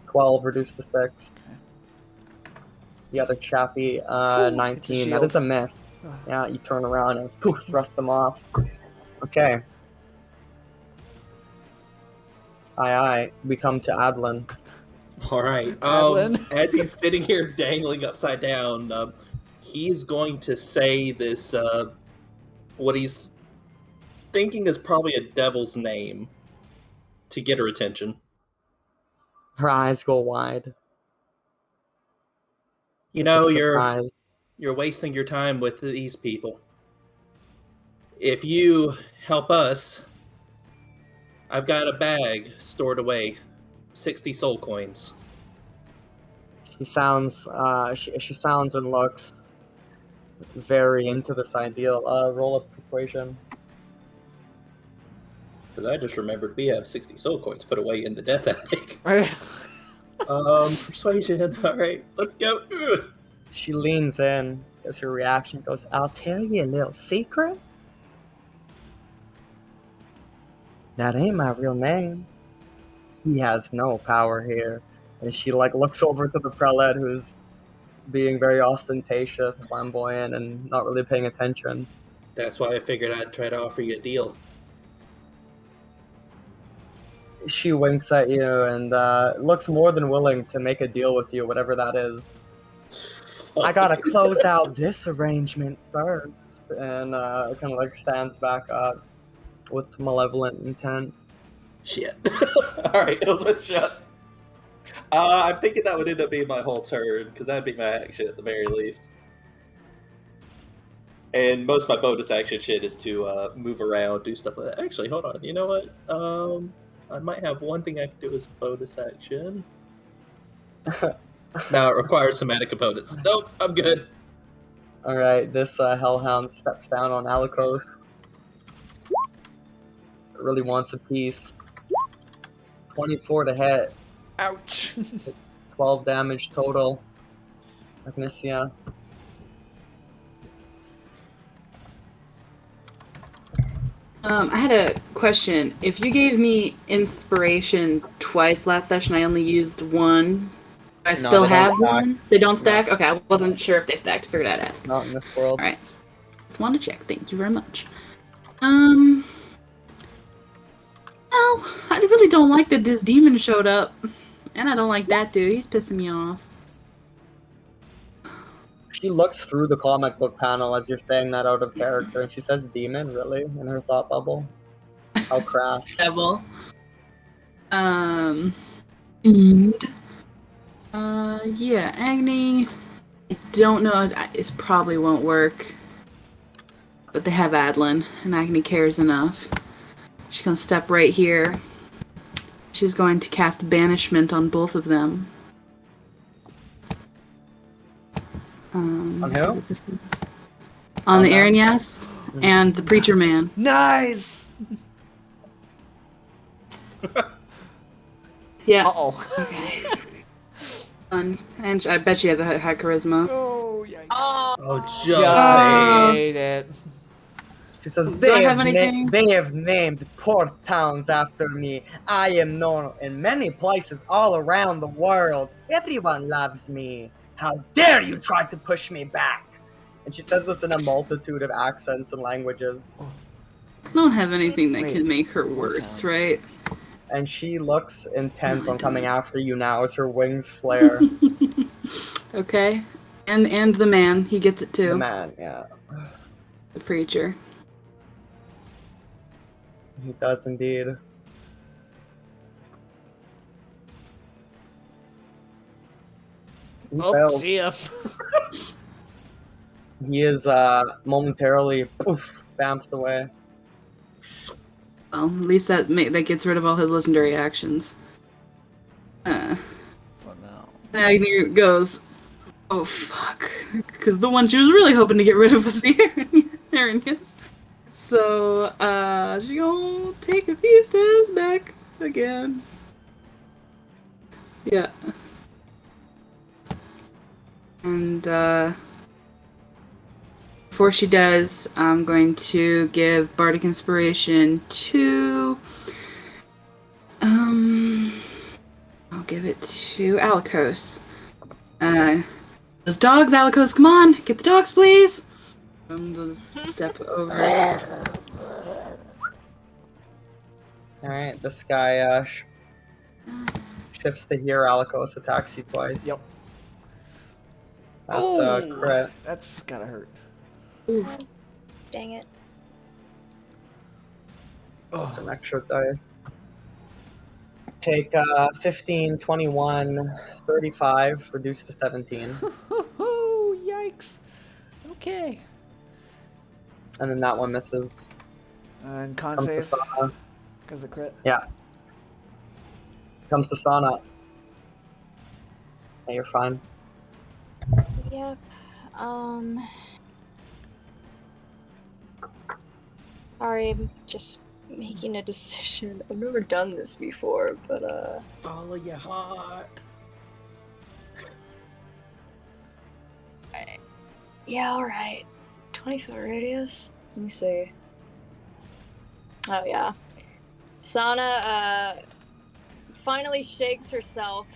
12 reduced to 6. Okay. The other chappy, It's a 19. That shield. is a miss. Oh. Yeah, you turn around and thrust them off. Okay. Aye. We come to Adlin. All right. Adlin. As he's sitting here dangling upside down, he's going to say this. What he's thinking is probably a devil's name to get her attention. Her eyes go wide. You as know, if you're surprised. wasting your time with these people. If you help us, I've got a bag stored away, 60 soul coins. She sounds. She sounds and looks very into this ideal. Roll up persuasion. Because I just remembered we have 60 soul coins put away in the death attic. Right. Persuasion. All right, let's go. Ugh. She leans in as her reaction goes, "I'll tell you a little secret. That ain't my real name. He has no power here." And she looks over to the prelate, who's being very ostentatious, flamboyant, and not really paying attention. That's why I figured I'd try to offer you a deal. She winks at you and looks more than willing to make a deal with you, whatever that is. I gotta close out this arrangement first. And kind of stands back up with malevolent intent. Shit. Alright, let's shut. I'm thinking that would end up being my whole turn, because that'd be my action at the very least. And most of my bonus action shit is to move around, do stuff like that. Actually, hold on. You know what? I might have one thing I can do as a bonus action. Now it requires somatic components. Nope, I'm good. Alright, this hellhound steps down on Alikos. It really wants a piece. 24 to hit. Ouch. 12 damage total. Agnesia. I had a question. If you gave me inspiration twice last session, I only used one. Do I still they don't have stack. one? They don't stack? Okay, I wasn't sure if they stacked. Figured I'd ask. Not in this world. Alright. Just wanted to check. Thank you very much. Well, I really don't like that this demon showed up. And I don't like that dude. He's pissing me off. She looks through the comic book panel as you're saying that out of character, and she says demon, really? In her thought bubble? How crass. Devil. Fiend. Yeah, Agni. I don't know. It probably won't work. But they have Adlin, and Agni cares enough. She's gonna step right here. She's going to cast banishment on both of them. On who? On the them? Arinyas and the Preacher Man. Nice. Yeah. Uh-oh. Okay. And I bet she has a high charisma. Oh, yikes. Oh, Just Oh. made it. She says, Do I have anything? they have named port towns after me. I am known in many places all around the world. Everyone loves me. How dare you try to push me back? And she says this in a multitude of accents and languages. I don't have anything that Wait, can make her what worse, sounds? right? and she looks intent on coming after you now as her wings flare. Okay. And the man, he gets it too. The man, yeah. The preacher. He does indeed. He Oh, fails. see ya. He is momentarily poof, bounced away. Well, at least that gets rid of all his legendary actions. For now. Agni goes, oh fuck. Because the one she was really hoping to get rid of was the Arrhenius. So, she gonna take a few steps back again. Yeah. And, before she does, I'm going to give Bardic Inspiration to, I'll give it to Alikos. Those dogs, Alikos, come on! Get the dogs, please! I'm just step over. Alright, this guy shifts to here. Alikos attacks you twice. Yep. That's a crit. That's gotta hurt. Dang it. Some extra dice. Take 15, 21, 35, reduce to 17. Oh, yikes. Okay. And then that one misses. And con Comes to save, Sana. because of crit. Yeah. Comes to Sana. Hey, you're fine. Yep. Sorry, I'm just making a decision. I've never done this before, but Follow your heart. yeah, alright. 20-foot radius? Let me see. Oh, yeah. Sana, finally shakes herself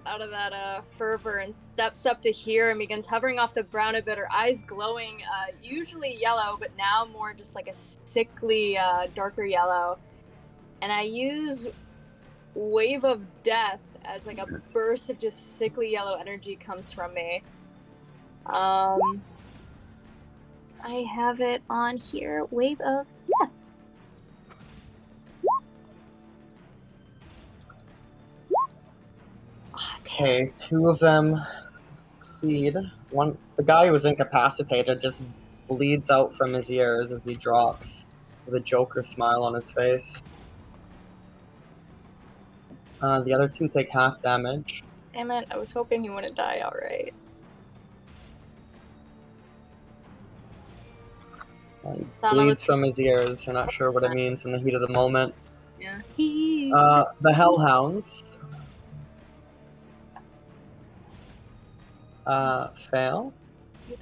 out of that, fervor and steps up to here and begins hovering off the ground a bit, her eyes glowing, usually yellow, but now more just like a sickly, darker yellow. And I use Wave of Death as like a burst of just sickly yellow energy comes from me. I have it on here. Wave of Death. Oh, Okay, two of them succeed. One, the guy who was incapacitated just bleeds out from his ears as he drops with a Joker smile on his face. The other two take half damage. damn it, I was hoping he wouldn't die outright. He Sana bleeds looks- from his ears. You're not sure what it means in the heat of the moment. Yeah. The Hellhounds fail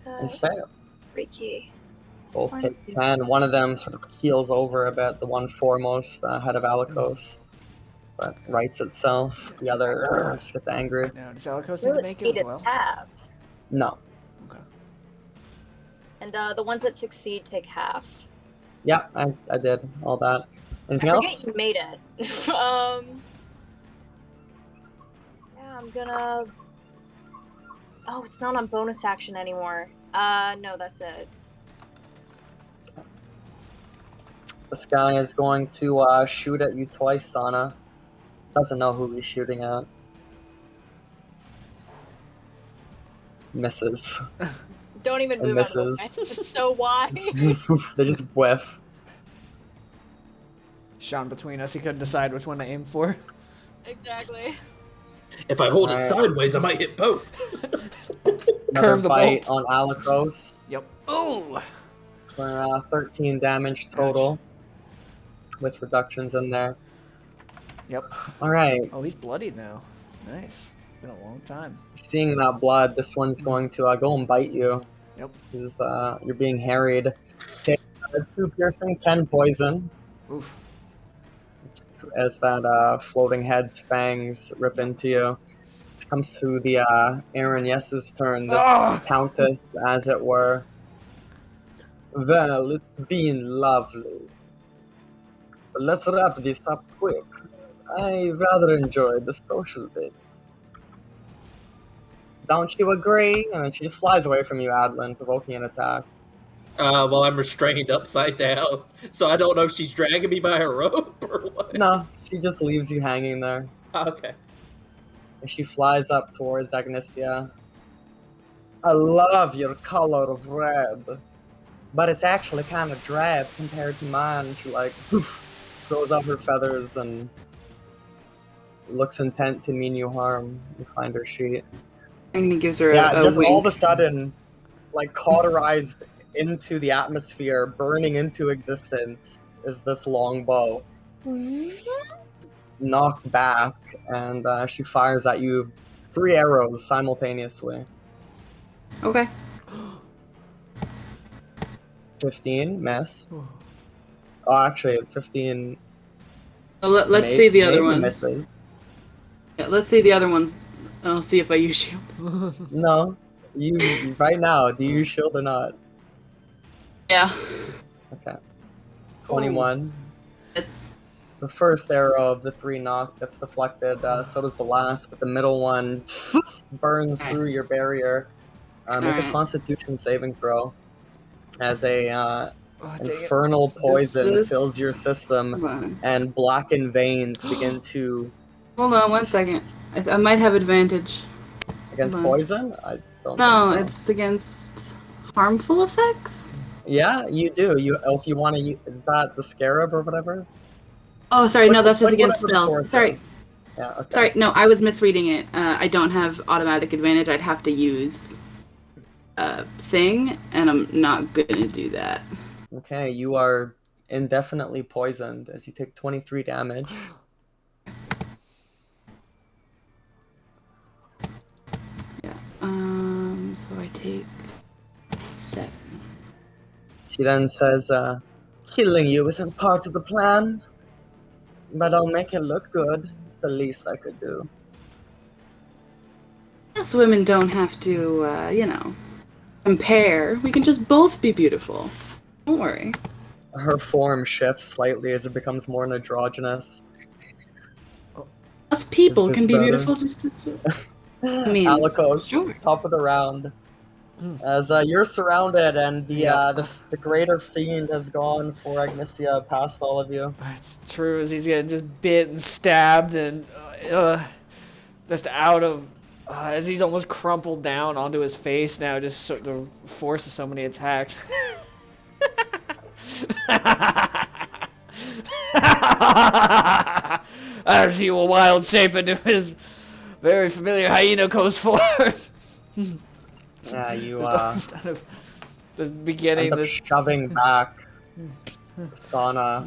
and fail. Freaky. Both One, take two. 10. One of them sort of keels over a bit, the one foremost ahead of Alikos, but rights itself. The other just gets angry. Now, does Alikos Ooh, need to it's make it as speed well? halved. No. Okay. And the ones that succeed take half. Yeah, I did all that. Anything I forget else? you made it. Yeah, I'm gonna. Oh, it's not on bonus action anymore. No, that's it. This guy is going to shoot at you twice, Sana. Doesn't know who he's shooting at. Misses. Don't even It move out of the way. misses. It's so wide. They just whiff. Shone between us, he couldn't decide which one to aim for. Exactly. If I hold it Alright. sideways, I might hit both. Another Curve the bite bolt. on Alikos Yep. Ooh! for 13 damage total, with reductions in there. Yep. All right, Oh, he's bloodied now. Nice. Been a long time. seeing that blood, this one's going to go and bite you. Yep. Because you're being harried. Take 2 piercing, 10 poison, Oof. as that floating head's fangs rip into you. Comes to the Aaron Yes's turn, this Ah! countess, as it were. Well, it's been lovely. But let's wrap this up quick. I rather enjoyed the social bits. Don't you agree? And then she just flies away from you, Adlin, provoking an attack. Well, I'm restrained upside down, so I don't know if she's dragging me by a rope or what. No, she just leaves you hanging there. Okay. And she flies up towards Agnestia. I love your color of red, but it's actually kind of drab compared to mine. She like poof, throws out her feathers and looks intent to mean you harm. You find her sheet. And he gives her Yeah, a just wink. all of a sudden, like cauterized into the atmosphere, burning into existence, is this longbow. Knocked back, and she fires at you 3 arrows simultaneously. Okay. 15, miss. Oh, actually, 15. Well, let's see the other ones. Misses. Yeah, let's see the other ones. I'll see if I use shield. No, you right now. Do you use shield or not? Yeah. Okay. 21. It's The first arrow of the 3 knocked gets deflected. So does the last, but the middle one burns through your barrier. Make a Alright. Constitution saving throw. As a Oh, dang it. infernal poison This- fills your system, hold on. and blackened veins begin to Hold on 1 second. I might have advantage. against Hold on. poison. I don't. No, think so. it's against harmful effects. Yeah, you do. If you want to, is that the scarab or whatever? Oh, sorry. No, that's just Click against whatever the spells. source Sorry. is. Yeah. Okay. Sorry. No, I was misreading it. I don't have automatic advantage. I'd have to use a thing, and I'm not gonna do that. Okay, you are indefinitely poisoned as you take 23 damage. Yeah. So I take 7. She then says, "Killing you isn't part of the plan, but I'll make it look good. It's the least I could do." Us women don't have to, compare. We can just both be beautiful. Don't worry. Her form shifts slightly as it becomes more androgynous. Us people Is this can be better? beautiful just as mean, Alikos, sure. top of the round. As you're surrounded, and the greater fiend has gone for Agnesia past all of you. It's true, as he's getting just bit and stabbed and just out of. As he's almost crumpled down onto his face now, just the force of so many attacks. As he will wild shape into his very familiar hyena goes forth. Yeah, you Just beginning end up this. shoving back Sana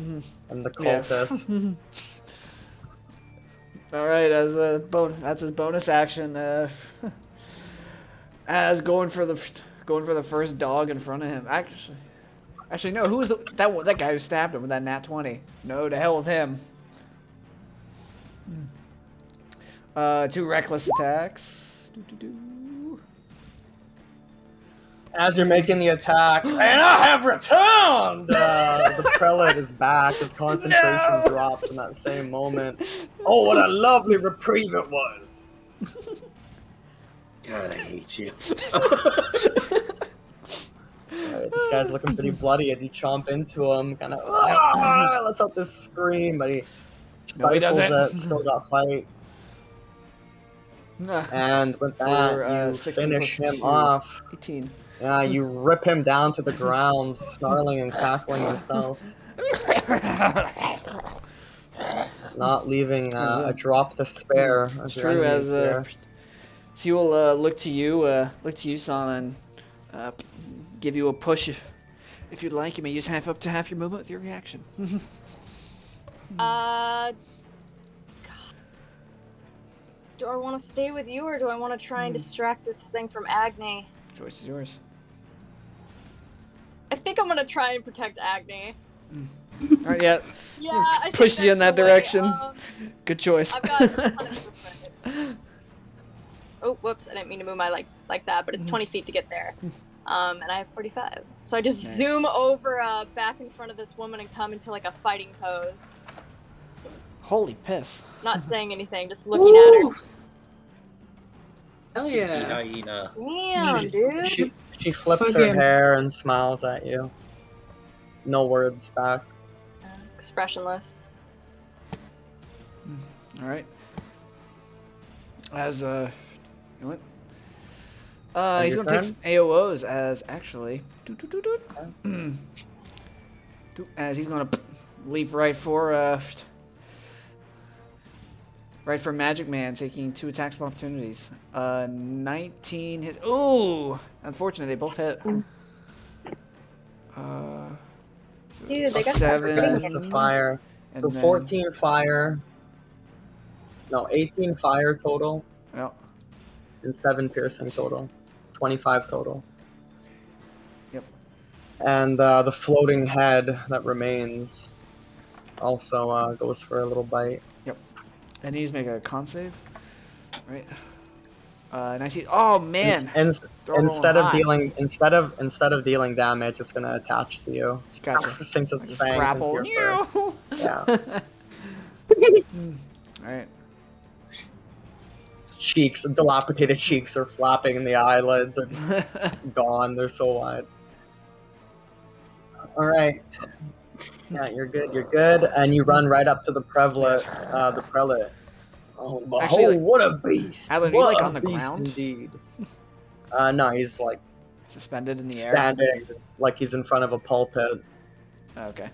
and the Yeah. cultist. All right, that's his bonus action. As going for the first dog in front of him. Actually, no. Who was that guy who stabbed him with that nat 20? No, to hell with him. 2 reckless attacks. As you're making the attack, and I have returned! The prelate is back. His concentration drops in that same moment. Oh, what a lovely reprieve it was! God, I hate you. Alright, this guy's looking pretty bloody as you chomp into him, kind of lets out this scream, but he No, he stifles doesn't. it, still got fight. And with that, For, you 16 finish plus him 2. off. 18. Yeah, you rip him down to the ground, snarling and cackling yourself. Not leaving a drop to spare. It's true. As so he will look to you, Son, and give you a push if you'd like. You may use up to half your movement with your reaction. Do I want to stay with you, or do I want to try and distract this thing from Agni? Choice is yours. I think I'm gonna try and protect Agni. All right, yeah. Yeah, I think Pushes you in that's that the way. direction. Good choice. I've got a ton of movement. Oh, whoops! I didn't mean to move my like that, but it's 20 feet to get there. And I have 45. So I just Nice. zoom over back in front of this woman and come into like a fighting pose. Holy piss. Not saying anything, just looking at her. Hell yeah. Hyena. Damn, dude. She flips her Fucking- hair and smiles at you. No words back. Expressionless. All right. As you know what? He's your gonna take turn? some AOs as actually. As he's gonna leap right for Magic Man, taking 2 attacks of opportunities. 19 hits. Ooh, unfortunately, they both hit. Dude, they got Seven. That's the fire. And So then- 14 fire. No, 18 fire total Well, and 7 piercing total. 25 total. Yep. And the floating head that remains also goes for a little bite. and he's make a con save, right? 19. Oh man! Throw a Instead roll of high. dealing instead of dealing damage, it's gonna attach to you. Gotcha. Since it's Just fangs grapple. into your fur. Yeah. All right. Cheeks, dilapidated cheeks are flapping, and the eyelids are gone. They're so wide. All right. Yeah, you're good. You're good, and you run right up to the prelate. The prelate. Oh, behold, Actually, like- what a beast! Alan, are you, What like, a on the beast ground? Indeed. No, he's like Suspended in the air. standing, like he's in front of a pulpit. Oh, okay.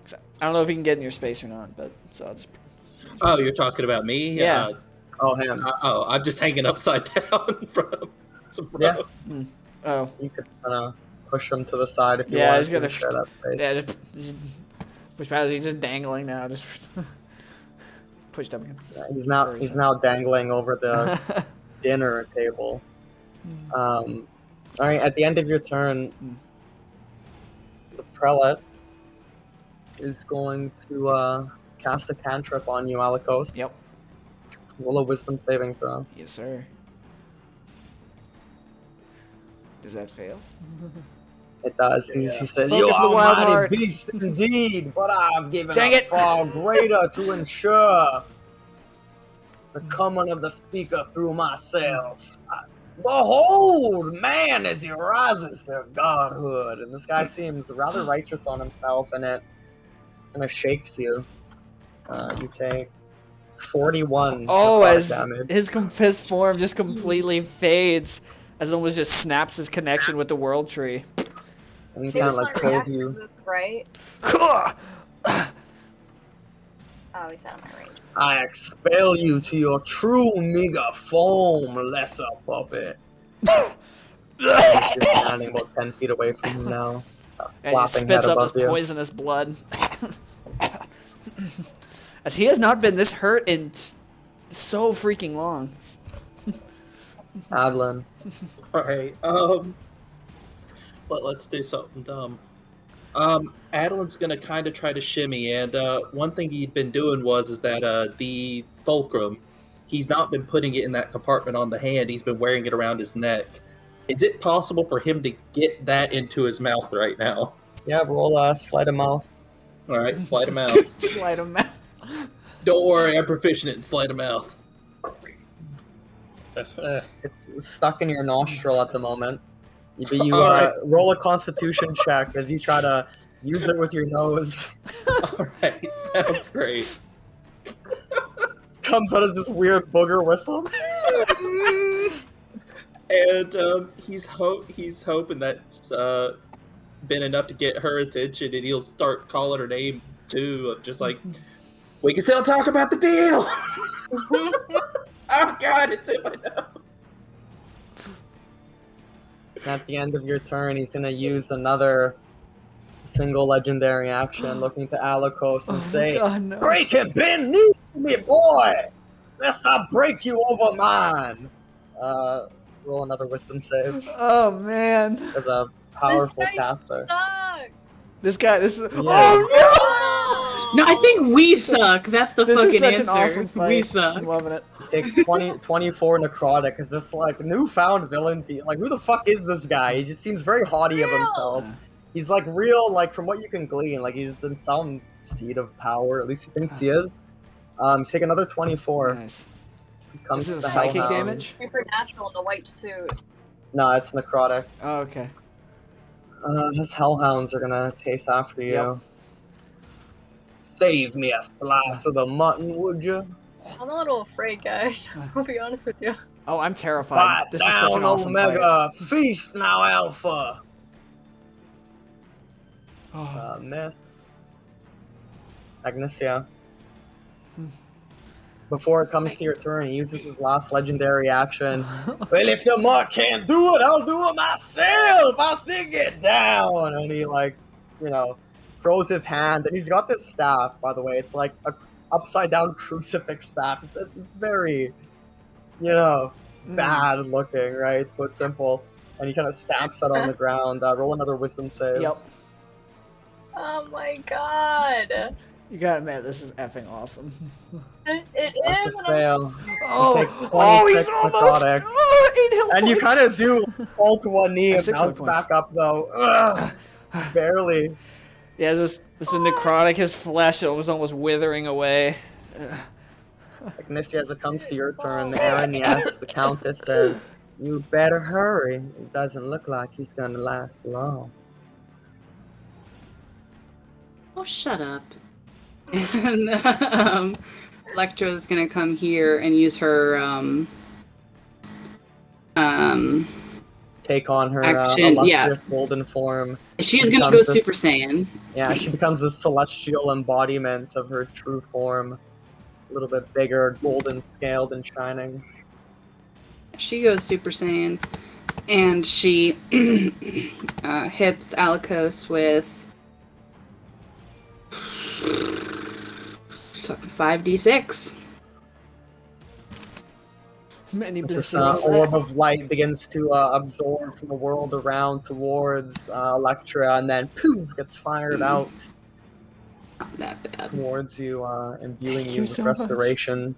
So, I don't know if he can get in your space or not, but so I'll just. Oh, you're talking about me? Yeah. Oh, him. I'm just hanging upside down from some Yeah. rope. Oh, You could kind of push him to the side if you Yeah, want he's to gonna- share that space. yeah. Just push past. He's just dangling now. Just pushed up against. He's furries. now dangling over the dinner table. All right, at the end of your turn, the prelate is going to cast a cantrip on you, Alikos. Yep. Roll a wisdom saving throw. Yes, sir. Does that fail? It does. He says, Focus "You the wild almighty heart." beast indeed, but I've given Dang a it. far greater to ensure the coming of the speaker through myself. Behold, man, as he rises to godhood." And this guy seems rather righteous on himself, and it kind of shakes you. You take 41 Oh, necrotic as damage. his form just completely fades, as almost just snaps his connection with the world tree. And he So kind it's of like not pulls reactive you. move, right? Oh, he's out of my range. I expel you to your true meager form, lesser puppet. You're standing about 10 feet away from him now. And he just Flopping spits head up this above you. poisonous blood. As he has not been this hurt in so freaking long. Adlin. Alright, let's do something dumb. Adeline's gonna kind of try to shimmy, and one thing he'd been doing is that the fulcrum, he's not been putting it in that compartment on the hand, he's been wearing it around his neck. Is it possible for him to get that into his mouth right now? Yeah, roll sleight of mouth. Alright, slide him out. Slide him out. Don't worry, I'm proficient in sleight of mouth. It's stuck in your nostril at the moment. But you Alright. roll a constitution check as you try to use it with your nose. Alright, sounds great. Comes out as this weird booger whistle. And he's hoping that's been enough to get her attention, and he'll start calling her name too, of just like, we can still talk about the deal. Oh God, it's in my nose. At the end of your turn, he's going to use another single legendary action, looking to Alikos and say, God, no. "Break it, bend knee, me boy! Lest I break you over mine!" Roll another wisdom save Oh man. as a powerful This guy caster. Sucks. This is. Yeah. Oh No, I think we suck. That's the no! This fucking is such answer. an awesome fight. We suck. I'm loving it. Take 24 necrotic. Is this like newfound villain? Like, who the fuck is this guy? He just seems very haughty of himself. He's like real, like from what you can glean, like he's in some seat of power. At least he thinks he is. Take another 24. Nice. Comes Is it to a the psychic Hellhound. damage? Supernatural in the white suit. No, it's necrotic. Oh, okay. His Hellhounds are gonna chase after you. Yep. Save me a slice of the mutton, would you? I'm a little afraid, guys. I'll be honest with you. Oh, I'm terrified. Bite This is such down, an awesome fight. Omega! Feast now, Alpha! Oh. Miss. Agnesia. Before it comes to your turn, he uses his last legendary action. Well, if the mutt can't do it, I'll do it myself! I'll stick it down! And he, like, you know, throws his hand. And he's got this staff, by the way. It's like a upside-down crucifix staff. It's very, you know, bad looking, right? Put simple. And he kind of stamps that on the ground. Roll another wisdom save. Yep. Oh my god. You gotta admit, this is effing awesome. It That's is. a And I'm fail. Oh, take he's 26 almost. necrotic. 8 health And you points. kind of do fall to one knee and 6 bounce hit points. back up, though. Ugh, barely. Yeah, this was necrotic. His flesh was almost withering away. Like Missy, as it comes to your turn, Aaron, yes, the Countess says, you better hurry. It doesn't look like he's gonna last long. Oh, shut up. And Electra's gonna come here and use her Take on her Action, yeah. illustrious golden form. she's She gonna go becomes this- Super Saiyan. Yeah, she becomes the celestial embodiment of her true form. A little bit bigger, golden scaled and shining. She goes Super Saiyan, and she hits Alikos with 5d6. Many This blessings. orb of light begins to absorb from the world around towards Electra, and then poof, gets fired out Not that bad. towards you, imbuing Thank you you with so much. restoration.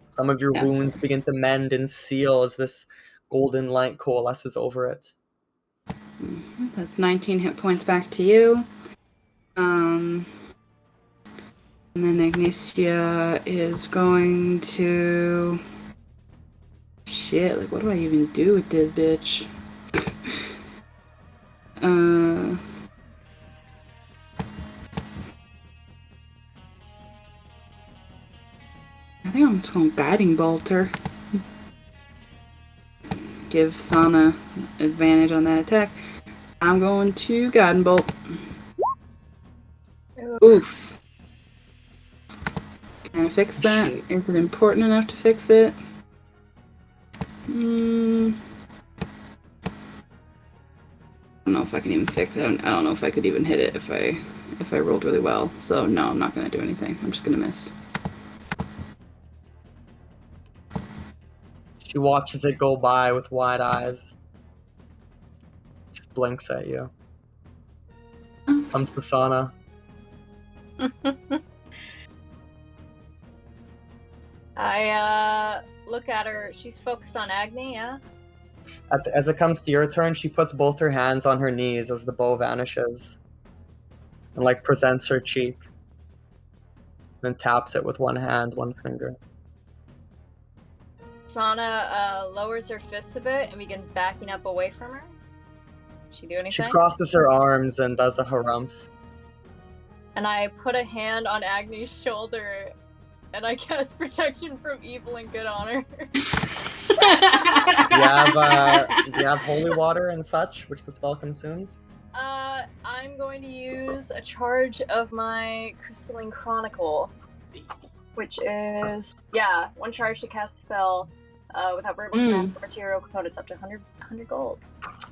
Some of your Yeah. wounds begin to mend and seal as this golden light coalesces over it. That's 19 hit points back to you. And then Ignitia is going to... Shit, like, what do I even do with this bitch? I think I'm just going to Guiding Bolt her. Give Sana advantage on that attack. I'm going to Guiding Bolt. Oof. Can I fix that? Is it important enough to fix it? I don't know if I can even fix it. I don't know if I could even hit it if I rolled really well. So no, I'm not gonna do anything. I'm just gonna miss. She watches it go by with wide eyes. Just blinks at you. Comes to Sana. I look at her. She's focused on Agni, yeah? As it comes to your turn, she puts both her hands on her knees as the bow vanishes. And like presents her cheek. Then taps it with one hand, one finger. Sana lowers her fists a bit and begins backing up away from her. She do She anything? crosses her arms and does a harumph. And I put a hand on Agni's shoulder and I cast protection from evil and good on her. Do you have holy water and such, which the spell consumes? I'm going to use a charge of my Crystalline Chronicle, which is, one charge to cast a spell without verbal smash or material components up to 100 gold.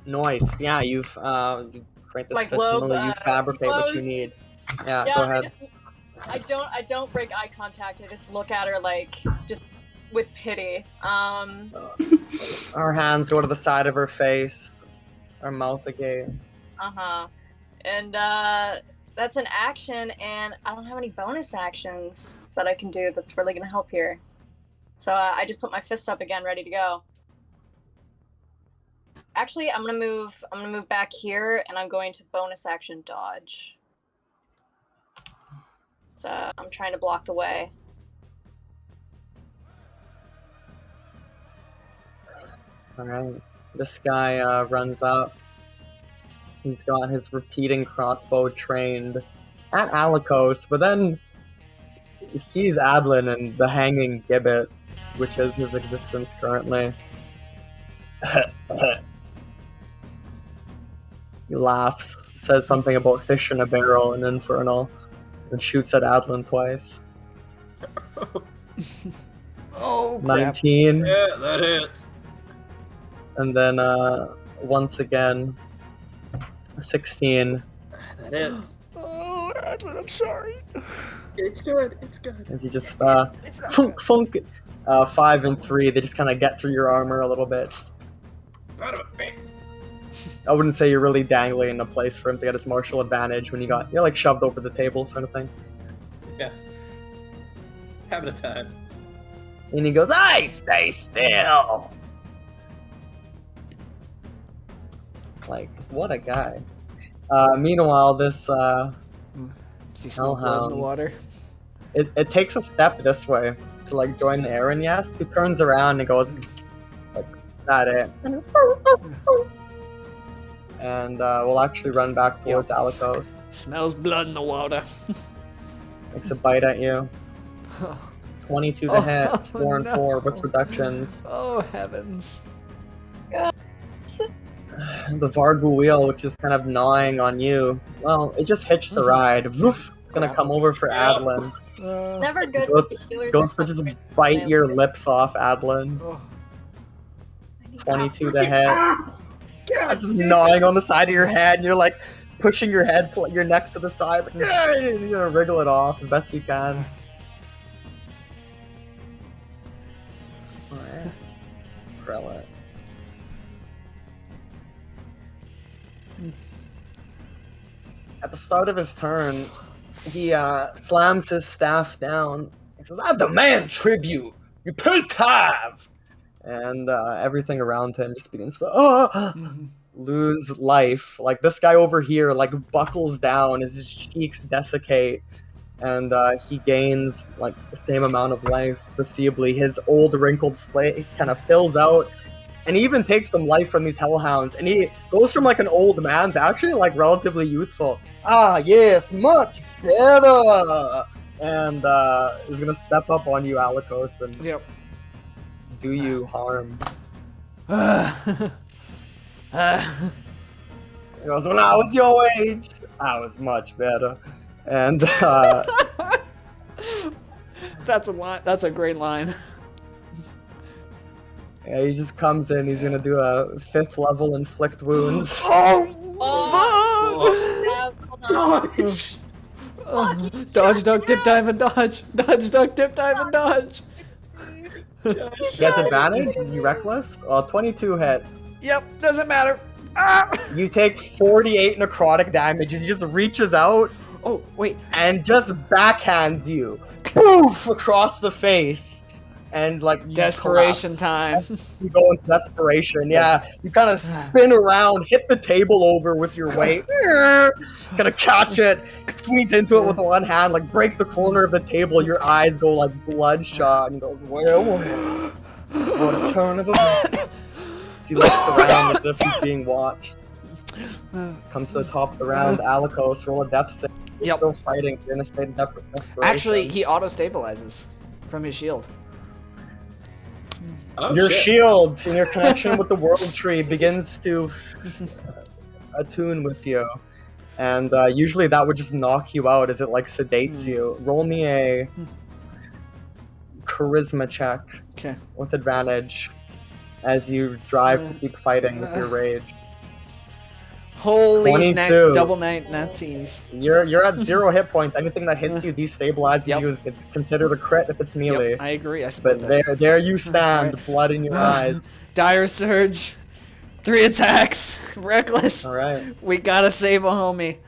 Nice. Yeah, you create this My globe, facsimile, you fabricate what you glows. need. Yeah, go ahead. I don't break eye contact. I just look at her like just with pity. Our hands go to the side of her face, our mouth again. And that's an action, and I don't have any bonus actions that I can do that's really gonna help here. So I just put my fists up again, ready to go. Actually, I'm gonna move back here, and I'm going to bonus action dodge. So I'm trying to block the way. Alright. This guy runs up. He's got his repeating crossbow trained at Alikos, but then he sees Adlin and the hanging gibbet, which is his existence currently. He laughs, says something about fish in a barrel and infernal, and shoots at Adlin twice. Oh, crap. 19, Yeah, that hits. and then once again, 16. That hits. Oh, Adlin, I'm sorry. It's good. It's good. As you just It's not funk, funk. 5 and 3, they just kind of get through your armor a little bit. Son of a bitch. I wouldn't say you're really dangling in a place for him to get his martial advantage when you're like shoved over the table sort of thing. Yeah. Having a time. And he goes, "I stay still." Like, what a guy. Meanwhile, this See some blood in the Hellhound. water. it takes a step this way to like join the Aaron Yes. He turns around and goes like that it. And we'll actually run back towards Alikos. Smells blood in the water. Makes a bite at you. 22 to hit, 4 and 4 with reductions. Oh, heavens. The Vargu wheel, which is kind of gnawing on you, well, it just hitched the ride. Woof! It's gonna come over for Adlin. Never good Goes- with the healers. Goes or to just something. bite your lips off, Adlin. Oh. 22 to hit. It's just gnawing on the side of your head, and you're like pushing your head, your neck to the side, like you're gonna wriggle it off as best you can. Alright. Scarlet. At the start of his turn, he slams his staff down. He says, "I demand tribute! You pay tithe!" And everything around him just begins to lose life. Like this guy over here, like buckles down as his cheeks desiccate, and he gains like the same amount of life foreseeably. His old wrinkled face kind of fills out, and he even takes some life from these hellhounds. And he goes from like an old man to actually like relatively youthful. Ah, yes, much better. And is gonna step up on you, Alikos, and Yep. do you harm. He goes, "When I was your age, I was much better." And That's a line. That's a great line. yeah, he just comes in. He's gonna do a 5th level inflict wounds. Oh, hold on. Dodge! Dodge, duck, dip, dive, and dodge. Dodge, duck, dip, dive, and dodge. He has advantage. You reckless. 22 hits. Yep, doesn't matter. Ah! You take 48 necrotic damage. He just reaches out Oh, wait. and just backhands you, poof, across the face. And like you Desperation collapse. time. You go into desperation. Yeah, you kind of spin around, hit the table over with your weight. Gonna catch it, squeeze into it with one hand, like break the corner of the table. Your eyes go like bloodshot, and he goes, "Well, what a turn of events." As he looks around as if he's being watched. Comes to the top of the round. Alikos, roll a death save. Yep. Still fighting. You're in a state of desperation. Actually, he auto stabilizes from his shield. Oh, Your shit. shield and your connection with the world tree begins to attune with you, and usually that would just knock you out as it like sedates you. Roll me a charisma check Okay. with advantage as you drive to keep fighting with your rage. Holy 22. double nat scenes. You're at 0 hit points. Anything that hits you destabilizes Yep. you. It's considered a crit if it's melee. Yep, I agree. I support But this. there you stand, Alright. blood in your eyes. Dire surge. 3 attacks. Reckless. All right. We gotta save a homie.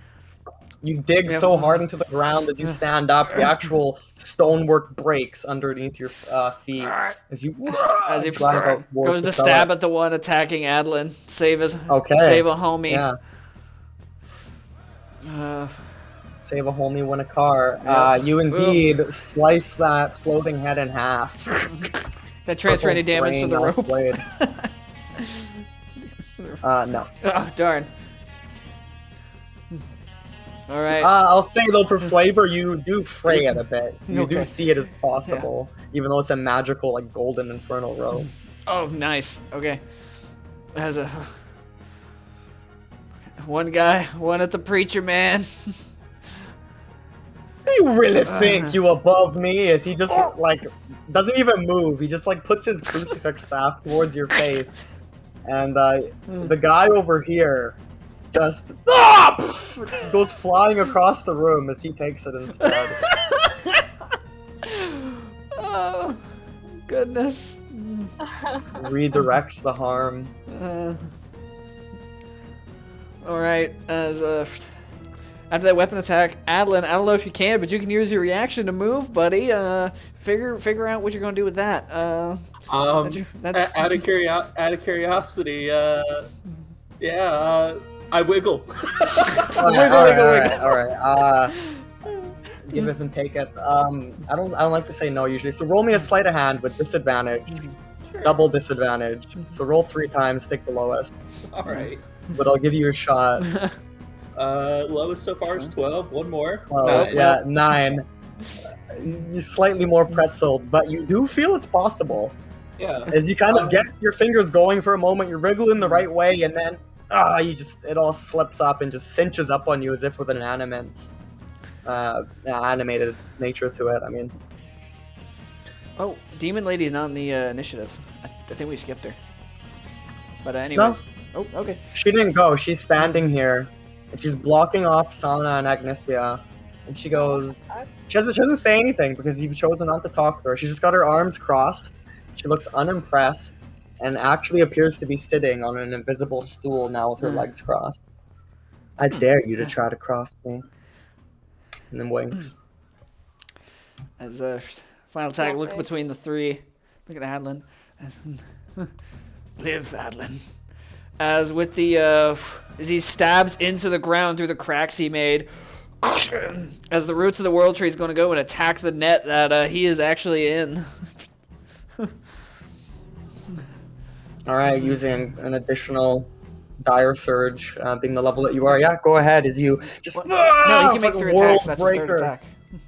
You dig Yep. so hard into the ground as you stand up, the actual stonework breaks underneath your feet as you As he drive out towards goes the to cellar. stab at the one attacking Adlin. Save a homie. Yeah, Uh, save a homie, win a car. Yep. You indeed slice that floating head in half. that transfer any Purple damage to brain the all rope. splayed. No. Oh, darn. All right. I'll say though, for flavor, you do fray it a bit. You do Okay. see it as possible, even though it's a magical, like golden infernal robe. Oh, nice. Okay. As a one guy, one at the preacher man. Do you really think you above me? As he just like doesn't even move. He just like puts his crucifix staff towards your face, and the guy over here just goes flying across the room as he takes it instead. Oh, goodness. Redirects the harm. All right. As after that weapon attack, Adlin, I don't know if you can, but you can use your reaction to move, buddy. Figure out what you're gonna do with that. That's out of curiosity, I wiggle. All right. Give it and take it. I don't like to say no usually. So roll me a sleight of hand with disadvantage, double disadvantage. So roll 3 times, take the lowest. All right. But I'll give you a shot. Lowest so far is 12. One more. Oh, Nope. yeah, 9. You're slightly more pretzeled, but you do feel it's possible. Yeah. As you kind of get your fingers going for a moment, you're wriggling the right way, and then it all slips up and just cinches up on you as if with an animated nature to it. I mean, Oh, Demon Lady's not in the initiative. I think we skipped her. But anyways. Oh, okay. she didn't go. She's standing here, and she's blocking off Sana and Agnesia, and she goes. She doesn't say anything because you've chosen not to talk to her. She's just got her arms crossed. She looks unimpressed, and actually appears to be sitting on an invisible stool now with her legs crossed. I dare you to try to cross me. And then winks. As a final tag, look between the 3. Look at Adlin. Live, Adlin. As with the as he stabs into the ground through the cracks he made, as the roots of the world tree is going to go and attack the net that he is actually in. All right, using an additional dire surge, being the level that you are. Yeah, go ahead. As you just No, you can make 3 attacks. That's his 3rd attack.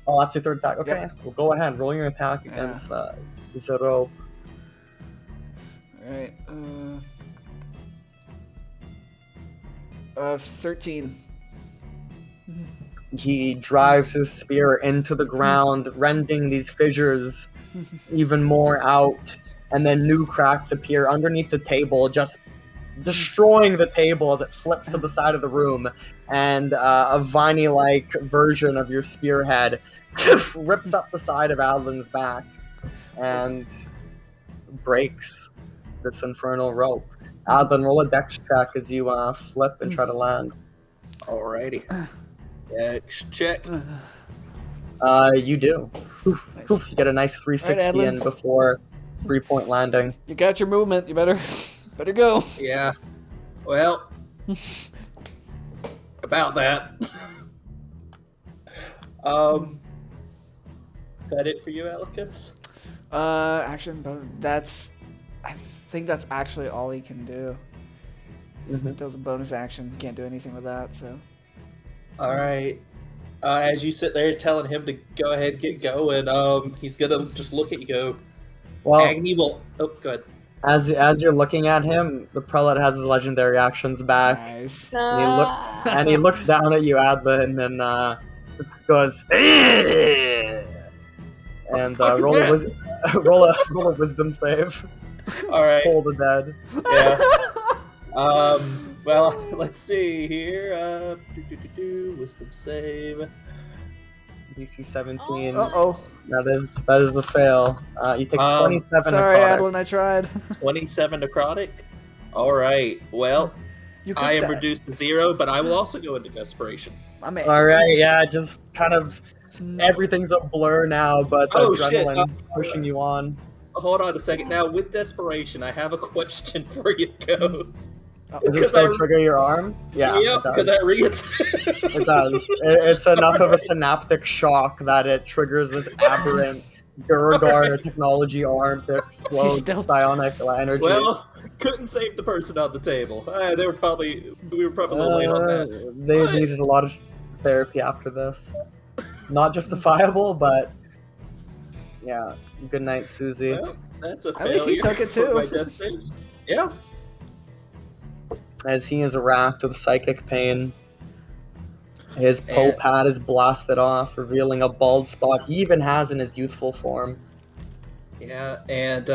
Oh, that's your 3rd attack. Okay, Yep. well, go ahead. Roll your attack against Zero. Alright. 13. He drives his spear into the ground, rending these fissures even more out, and then new cracks appear underneath the table, just destroying the table as it flips to the side of the room, and a viney-like version of your spearhead rips up the side of Adlin's back and breaks this infernal rope. Adlin, roll a dex check as you flip and try to land. Alrighty. Dex check. You do. Nice. You get a nice 360 Alright, in Adlin. before 3-point landing. You got your movement. You better go. Yeah. Well. About that. That it for you, Alicus? Action, but I think that's actually all he can do. That was a bonus action. Can't do anything with that, so. Alright. As you sit there telling him to go ahead, get going, he's gonna just look at you, go. Well, Agni will. Oh, good. as you're looking at him, the prelate has his legendary actions back, Nice. and he looks down at you, Adlin, and goes, and fuck is roll that? roll a wisdom save. Alright. Hold the dead. Yeah. Well, let's see here. Wisdom save. DC 17. Uh-oh. That is a fail. You take 27 Sorry, necrotic. Adlin, I tried. 27 necrotic. Alright, well, You could I am die. reduced to 0, but I will also go into desperation. My man. All right, yeah, just kind of everything's a blur now, but the Oh, shit, adrenaline pushing you on. Hold on a second. Now, with desperation, I have a question for you, Ghost. Does it Because still I- trigger your arm? Yeah, Yep, it does. because that reads. It does. It's enough of a synaptic shock that it triggers this aberrant Durgar technology arm to explode still- psionic energy. Well, couldn't save the person on the table. We were probably a little late on that. They But- needed a lot of therapy after this. Not justifiable, but yeah. Good night, Susie. Well, that's a At least he failure took it for too. my death saves. Yeah. As he is racked with psychic pain, his And- Poe pad is blasted off, revealing a bald spot he even has in his youthful form. Yeah, and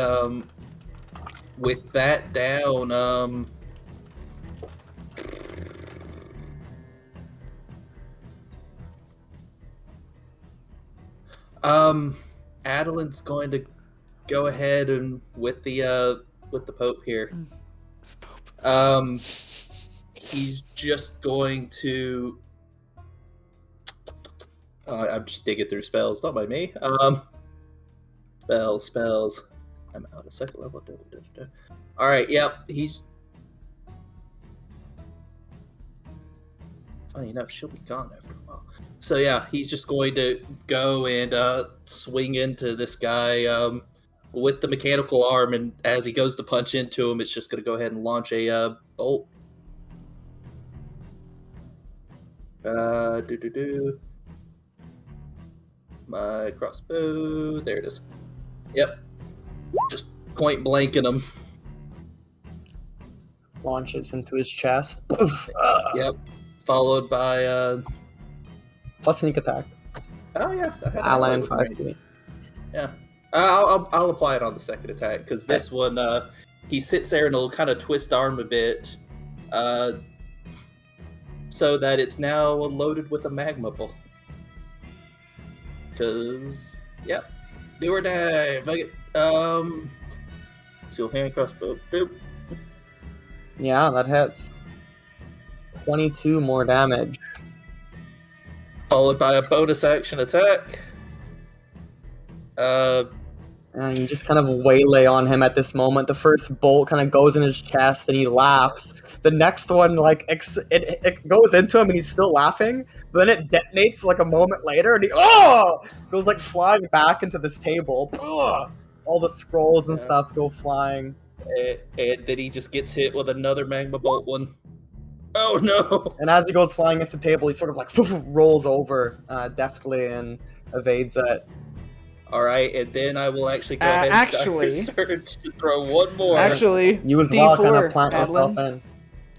with that down, Adeline's going to go ahead and with the Pope here. He's just going to. I'm just digging through spells, not by me. Spells. I'm out of second level. All right, yep. He's. Funny enough, she'll be gone after a while. So yeah, he's just going to go and swing into this guy with the mechanical arm, and as he goes to punch into him, it's just going to go ahead and launch a bolt. My crossbow. There it is. Yep. Just point blanking him. Launches into his chest. Yep. Followed by Plus sneak attack. oh yeah. Ally in 5 feet. Yeah. I'll apply it on the second attack because this one he sits there and he'll kind of twist arm a bit, so that it's now loaded with a magma ball. Cause yep, do or die. Fuck it. Steel hand crossbow. Boop. Yeah, that hits. 22 more damage. Followed by a bonus action attack. And you just kind of waylay on him at this moment. The first bolt kind of goes in his chest and he laughs. The next one, like, it goes into him and he's still laughing. But then it detonates like a moment later and he goes like flying back into this table. Ugh! All the scrolls and stuff go flying. And then he just gets hit with another magma bolt one. Oh no! And as he goes flying into the table, he sort of like rolls over deftly and evades it. Alright, and then I will actually go ahead and actually- surge to throw one more. Actually, You as well kind D4, of plant yourself in.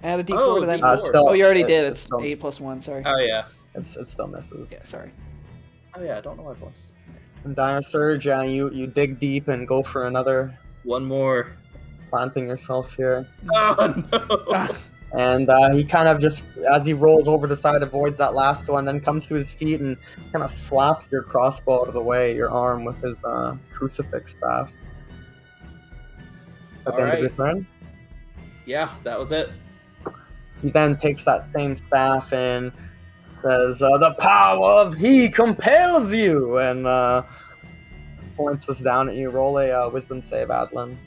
add a D4 Oh, to that. D4. Still, Oh, you already did. it It's still, 8 plus 1, sorry. Oh yeah. it still misses. Yeah, sorry. Oh yeah, I don't know why plus. In Dire Surge, you dig deep and go for another One more. planting yourself here. Oh no! And he kind of just, as he rolls over the side, avoids that last one, then comes to his feet and kind of slaps your crossbow out of the way, your arm, with his crucifix staff. At the end of your turn, Yeah, that was it. he then takes that same staff and says, "The power of he compels you," and points this down at you. Roll a wisdom save, Adlin.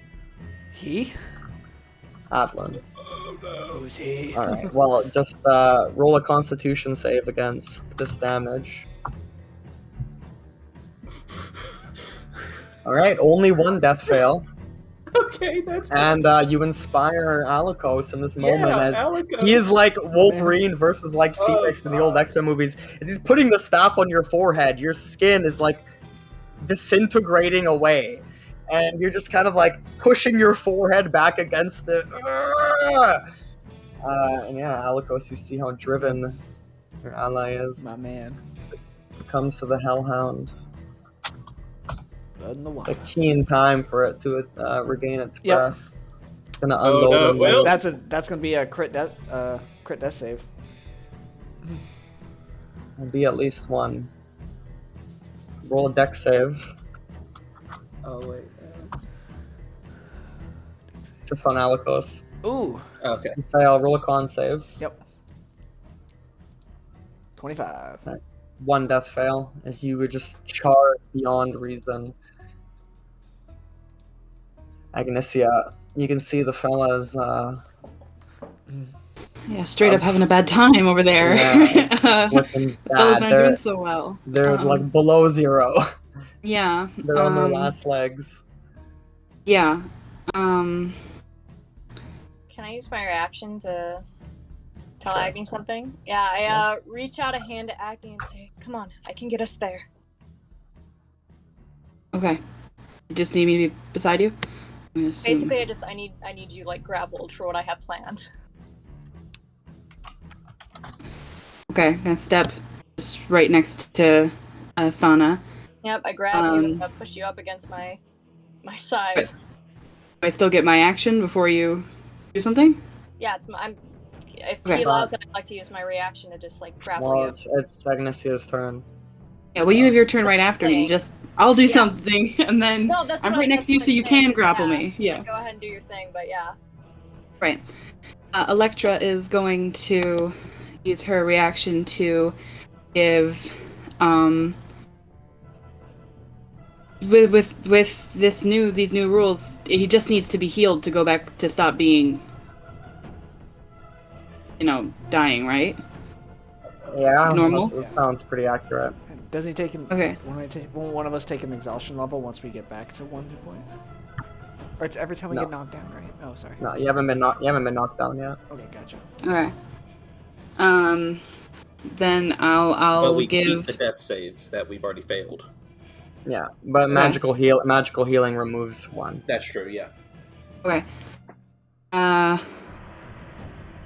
He? Adlin. Who's he? Alright, well, just roll a constitution save against this damage. Alright, only one death fail. Okay, that's And you inspire Alikos in this moment as Alikos. he is like Wolverine versus like Oh, Phoenix in the old God. X-Men movies. As he's putting the staff on your forehead, your skin is like disintegrating away. And you're just kind of like pushing your forehead back against it. And yeah, Alikos, you see how driven your ally is. My man. Comes to the Hellhound. Blood in the A water. keen time for it to regain its Yep. breath. It's gonna Oh, unload no, him. well- That's gonna be a crit death save. It'll be at least one. Roll a deck save. Oh wait. Just on Alikos. Ooh. Okay. You fail, roll a con save. Yep. 25. One death fail, as you would just charge beyond reason. Agnesia, you can see the fellas Yeah, straight up having a bad time over there. Yeah, looking The fellas bad. aren't doing so well. They're like below zero. Yeah. They're on their last legs. Yeah. Can I use my reaction to tell Agni something? Yeah, I reach out a hand to Agni and say, "Come on, I can get us there." Okay. You just need me to be beside you? I'm gonna assume. Basically, I need you like grappled for what I have planned. Okay, gonna step just right next to Sana. Yep, I grab you and push you up against my side. Do I still get my action before you do something? Yeah, if Okay. he allows it, I'd like to use my reaction to just like grapple Well, you. it's Agnesia's turn. Yeah, well, you have your turn right after me. Thanks. I'll do Yeah. something, and then No, that's I'm what right next to you, so you saying. can grapple Yeah. me. Yeah. Go ahead and do your thing, but yeah. Right. Electra is going to use her reaction to give, with these new rules, he just needs to be healed to go back to stop being, dying, right? Yeah, Normal? that sounds pretty accurate. Does he take an... Okay. Will one of us take an exhaustion level once we get back to 1 hit point? Or it's every time we No. get knocked down, right? Oh, sorry. No, you haven't been knocked down yet. Okay, gotcha. Okay. Then I'll But we give. keep the death saves that we've already failed. Yeah, but Okay. magical healing removes one. That's true, yeah. Okay.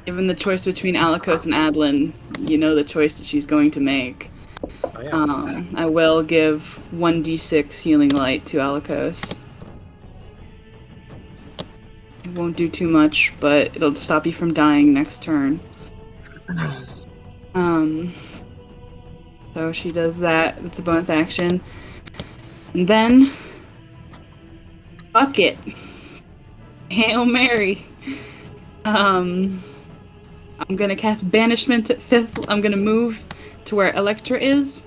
Given the choice between Alikos and Adlin, you know the choice that she's going to make. Oh, yeah. I will give 1d6 healing light to Alikos. It won't do too much, but it'll stop you from dying next turn. So she does that. It's a bonus action. And then... fuck it. Hail Mary. I'm gonna cast Banishment at 5th. I'm gonna move to where Electra is.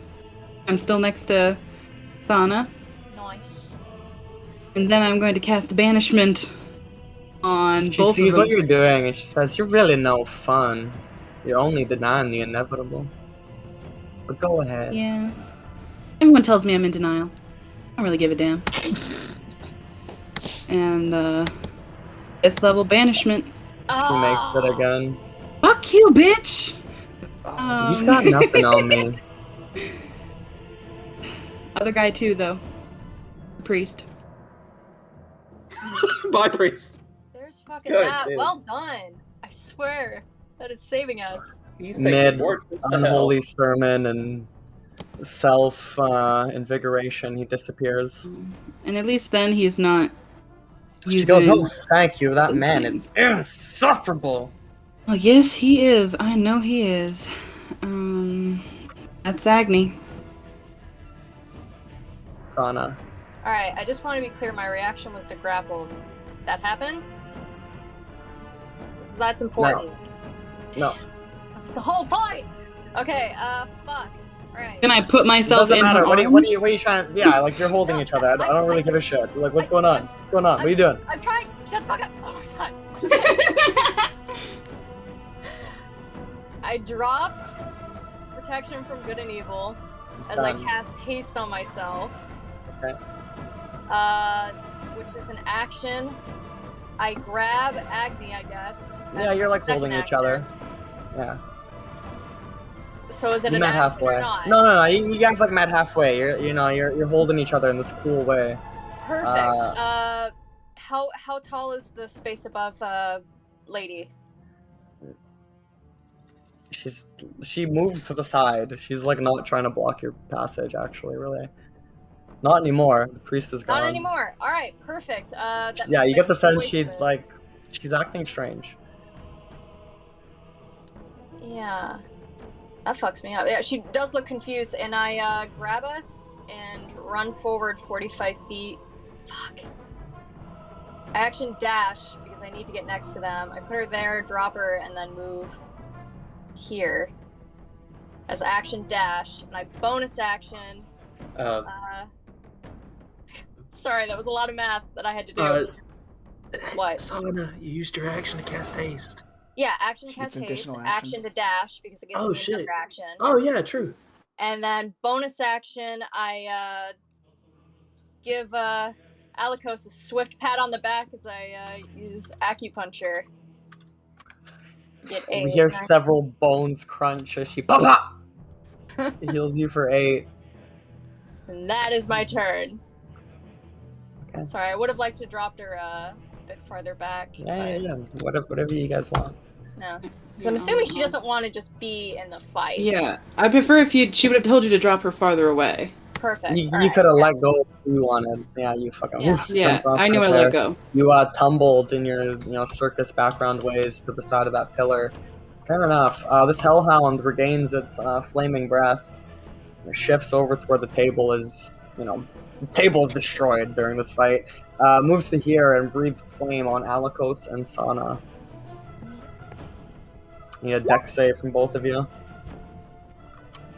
I'm still next to Thana. Nice. And then I'm going to cast Banishment on She both of sees them. what you're doing and she says, "You're really no fun. You're only denying the inevitable." But go ahead. Yeah. Everyone tells me I'm in denial. I don't really give a damn. And, 5th level Banishment. She makes it again. Fuck you, bitch! You've got nothing on me. Other guy too, though. The priest. Bye, priest. There's fucking Good, that. dude. Well done. I swear. That is saving us. He's taking Mid more trips to unholy hell. sermon and self invigoration, he disappears. And at least then he's not She using... goes, "Oh, thank you. That those man things. is insufferable." Oh, yes, he is. I know he is. That's Agni. Sana. Alright, I just want to be clear, my reaction was to grapple. That happened? That's important. No. That was the whole point! Okay, fuck. Alright. Can I put myself Doesn't in matter. her What are arms? you trying to... Yeah, like, you're holding each other. I don't really give a shit. Like, what's going on? What's going on? What are you doing? I'm trying. Shut the fuck up. Oh my god. I drop protection from good and evil as I Done. cast haste on myself. Okay. Which is an action. I grab Agni, I guess. Yeah, you're like holding each other. Yeah. So is it You an met action halfway. or not? No. You guys like met halfway. You're holding each other in this cool way. Perfect. How tall is the space above lady? She moves to the side. She's like not trying to block your passage. Actually, really. Not anymore. The priest is gone. Not anymore. All right, perfect. That Yeah, means you get the there's sense voice she's this. like she's acting strange. Yeah. That fucks me up. Yeah, she does look confused, and I grab us and run forward 45 feet. Fuck. I action dash because I need to get next to them. I put her there, drop her, and then move here as action dash, and I bonus action. Sorry, that was a lot of math that I had to do. What? Sana, you used your action to cast haste. Yeah, action She cast gets haste, additional action action. to dash because it gives Oh, me shit. another action. Oh, yeah, true. And then bonus action, I give Alikos a swift pat on the back as I use acupuncture. Get We 8. hear Nice. several bones crunch as she pop. Heals you for 8. And that is my turn. Okay. Sorry, I would have liked to drop her a bit farther back. Yeah. Whatever you guys want. No. Because I'm assuming she doesn't want to just be in the fight. Yeah, I prefer if she would have told you to drop her farther away. Perfect. You Alright, could have yeah. let go if you wanted. Yeah, you fucking Yeah. woof, Yeah, jumped off I knew right I there. let go. You tumbled in your circus background ways to the side of that pillar. Fair enough. This hellhound regains its flaming breath. It shifts over to where the table is. The table is destroyed during this fight. Moves to here and breathes flame on Alikos and Sana. Need a deck save from both of you.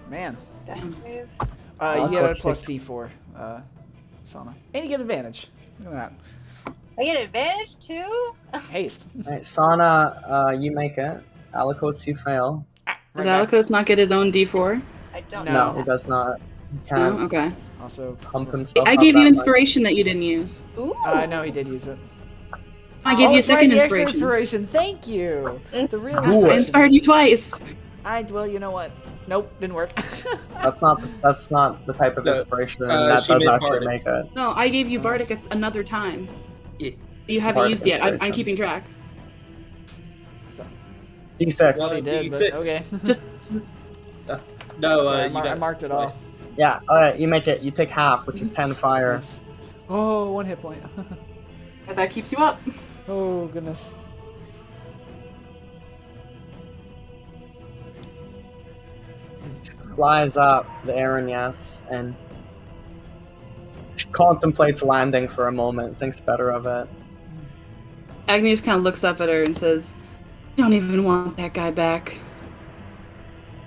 Man. Death wave. You get a plus plus D4, Sana. And you get advantage. Look at I get advantage too? that. Haste. Alright, Sana, you make it. Alikos, you fail. Does Right back. Alikos not get his own D4? I don't No. No, he does not. He No? can't Okay. Also, pump himself I up gave that you much. inspiration that you didn't use. Ooh. no, he did use it. I gave you a it's right, second the extra inspiration. inspiration. Thank you. The real Do it. I inspiration. inspired you twice. Well, you know what? Nope, didn't work. That's not the type of No, inspiration that she does meant actually Bardic. make it. No, I gave you Oh, Bardic nice. another time. Yeah. You haven't Bardic used yet. I'm inspiration. keeping track. D6. Well, he did, but D6. okay. Just No, So I you got I marked it twice. off. Yeah, alright, you make it. You take half, which is 10 fire. Nice. Oh, 1 hit point. that keeps you up. Oh, goodness. Flies up the Aranyas and contemplates landing for a moment, thinks better of it. Agni just kind of looks up at her and says, "I don't even want that guy back.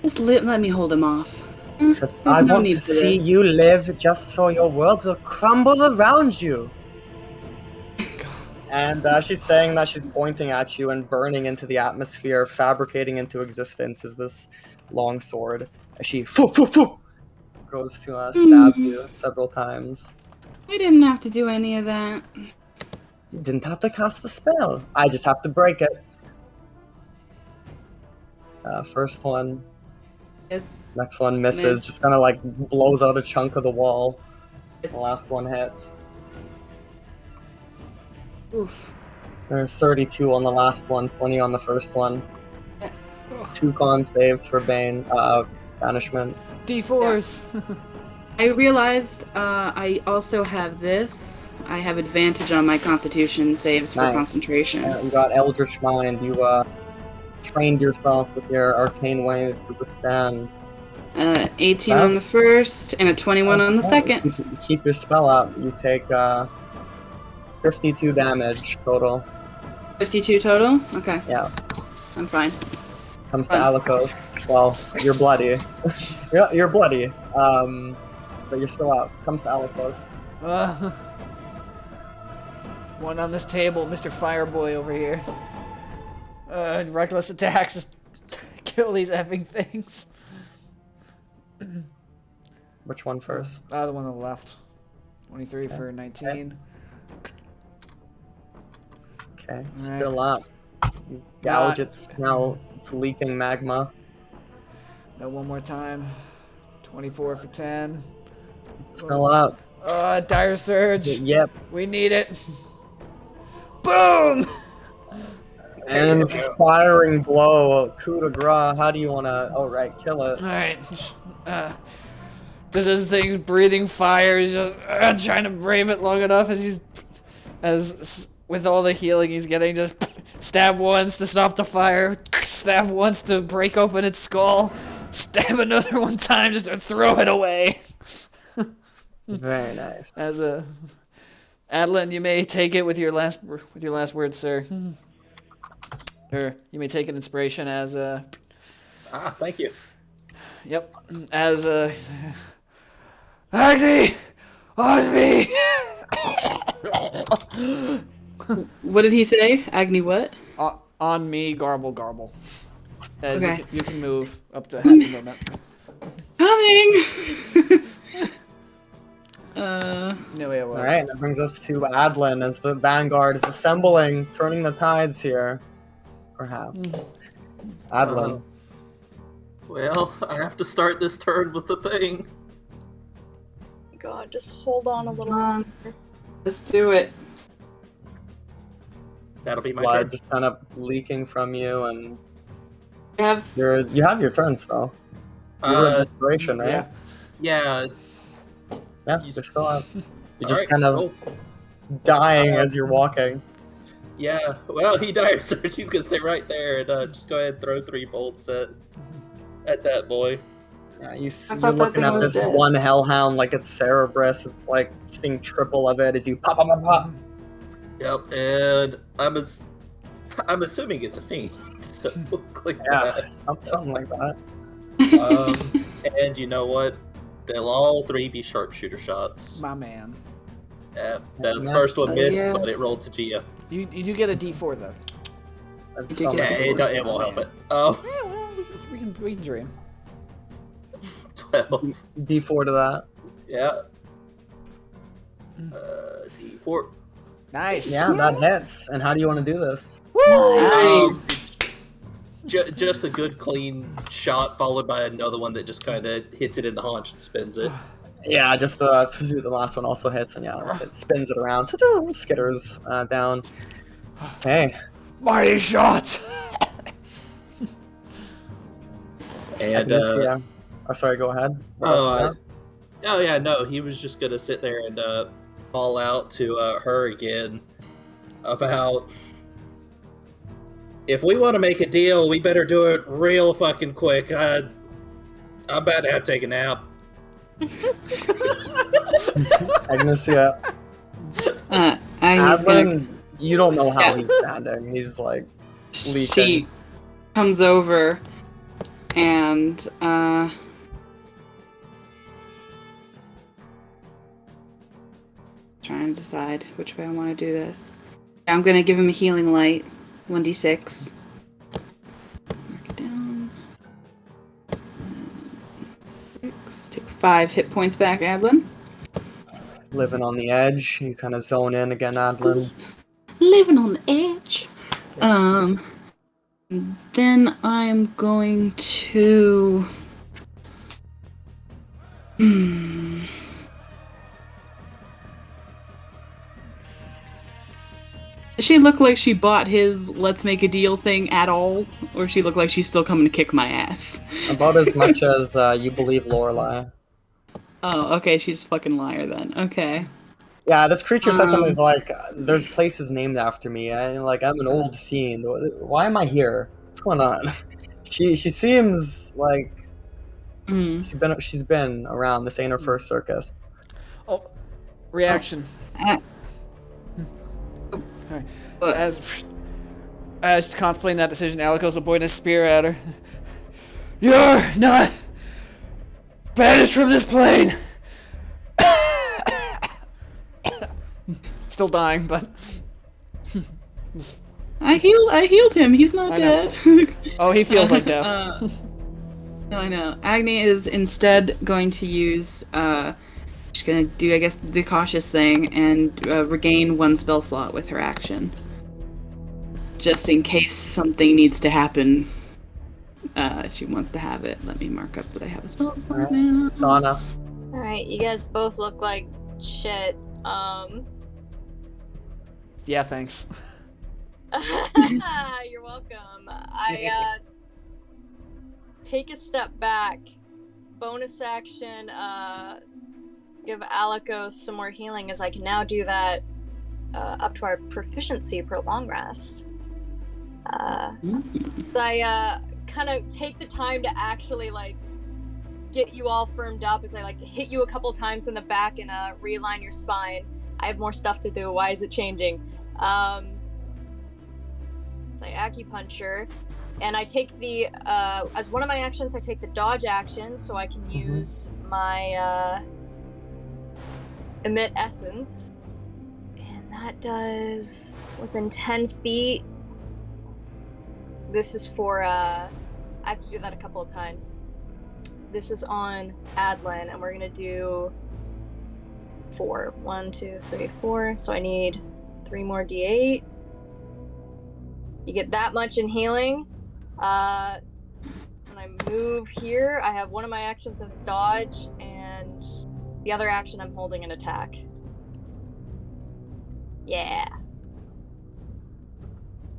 Just let me hold him off. Says, There's I no want need to for see this." you live just so your world will crumble around you. And she's saying that she's pointing at you and burning into the atmosphere, fabricating into existence is this long sword. As she goes to stab you several times. I didn't have to do any of that. You didn't have to cast the spell. I just have to break it. First one. It's Next one misses. Miss. Just kind of like blows out a chunk of the wall. The last one hits. oof. There's 32 on the last one, 20 on the first one. 2 con saves for Bane. Banishment. D4s. I realized I also have this. I have advantage on my Constitution saves for Nice. concentration. You got Eldritch Mind. You trained yourself with your arcane ways to withstand. 18 on the first and a 21 on the second. You keep your spell up. You take 52 damage total. 52 total? Okay, Yeah. I'm fine. Comes to Alikos. Well, you're bloody. you're bloody. But you're still up. Comes to Alikos. One on this table, Mr. Fireboy over here. Reckless attacks, just kill these effing things. Which one first? The one on the left. 23 for 19. Okay, still up. You gouge its snout. It's leaking magma. No, one more time. 24 for 10. It's still up. Dire Surge. Yep. We need it. Boom! An inspiring blow. Coup de grace. How do you want to outright kill it? Alright. Just as thing's breathing fire, he's just trying to brave it long enough as with all the healing he's getting, just stab once to stop the fire, stab once to break open its skull, stab another one time just to throw it away. Very nice. As a Adeline, you may take it with your last words, sir. Or you may take an inspiration as a. Thank you. Yep, as a. Agni, on me. What did he say? Agni what? On me, garble, garble. As Okay. you can move up to half a movement. Coming! No way it was. Alright, that brings us to Adlin as the Vanguard is assembling, turning the tides here. Perhaps. Adlin. Well, I have to start this turn with the thing. God, just hold on a little. Come on. Let's do it. That'll be my Blood turn. just kind of leaking from you, and Have you have your turn spell. You were in desperation, right? Yeah. Yeah. Yeah, You you still have. You're just Alright, kind of cool. dying as you're walking. Yeah, well, he died, so she's gonna stay right there and just go ahead and throw 3 bolts at that boy. Yeah, you're thought that looking thing at was this dead. one hellhound like it's Cerberus. It's like seeing triple of it as you pop, pop, pop, pop. Yep, and I'm assuming it's a fiend. So click Yeah, that. something like that. And you know what? They'll all 3 be sharpshooter shots. My man. The Nice. first one missed, Yeah. but it rolled to Gia. You do get a D4 though. That's You do get something. Yeah, it won't help it. Oh, Yeah, well, we can dream. 12. D4 to that. Yeah. D4. Nice. Yeah, that hits. And how do you want to do this? Nice. Just a good clean shot followed by another one that just kind of hits it in the haunch and spins it. Yeah, just the last one also hits, and yeah, it spins it around. Skitters down. Hey, Mighty shot. And yeah. Oh, sorry, go ahead. oh yeah, no, he was just gonna sit there and call out to her again about if we want to make a deal, we better do it real fucking quick. I'm about to have to take a nap. Agnes, yeah. He's gonna, Adlin, you don't know how Yeah. he's standing. He's like leaking. she comes over and trying to decide which way I want to do this. I'm gonna give him a healing light, 1d6. Mark it down. 6. Take 5 hit points back, Adlin. Living on the edge. You kind of zone in again, Adlin. Living on the edge. Then I'm going to. Does she look like she bought his let's make a deal thing at all? Or she look like she's still coming to kick my ass? About as much as you believe Lorelai. Oh, okay, she's a fucking liar then. Okay. Yeah, this creature said something like, "There's places named after me. I'm an old fiend. Why am I here? What's going on?" She seems like she's been around. This ain't her first circus. Oh, reaction. Alright. As contemplating that decision, Alico's will point his spear at her. You're not banished from this plane. Still dying, but I healed him. He's not I know. dead. oh, he feels like death. No, I know. Agni is instead going to use, she's gonna do, I guess, the cautious thing and regain 1 spell slot with her action. Just in case something needs to happen. She wants to have it. Let me mark up that I have a spell slot now. Sauna. Alright, you guys both look like shit. Yeah, thanks. You're welcome. I take a step back. Bonus action, give Alikos some more healing, as I can now do that up to our proficiency per long rest. I kind of take the time to actually get you all firmed up as I hit you a couple times in the back and realign your spine. I have more stuff to do. Why is it changing? It's like acupuncture, and I take the as one of my actions. I take the dodge action, so I can use my emit essence, and that does within 10 feet. This is for I have to do that a couple of times. This is on Adlin, and we're gonna do 4. 1, 2, 3, 4. So I need 3 more d8. You get that much in healing. When I move here, I have one of my actions as dodge, and the other action I'm holding an attack. Yeah.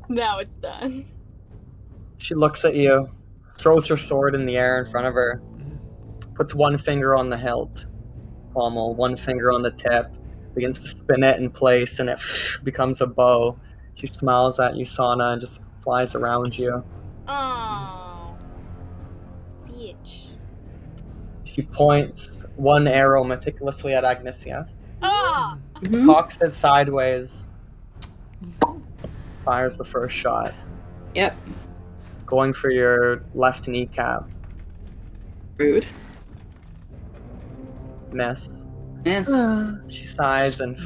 Now it's done. She looks at you, throws her sword in the air in front of her, puts one finger on the hilt, pommel, one finger on the tip, begins to spin it in place, and it becomes a bow. She smiles at you, Sana, and just flies around you. Oh, bitch. She points one arrow meticulously at Agnesia, Ah! cocks it sideways, fires the first shot, Yep. going for your left kneecap. Rude. Miss. Yes. She sighs and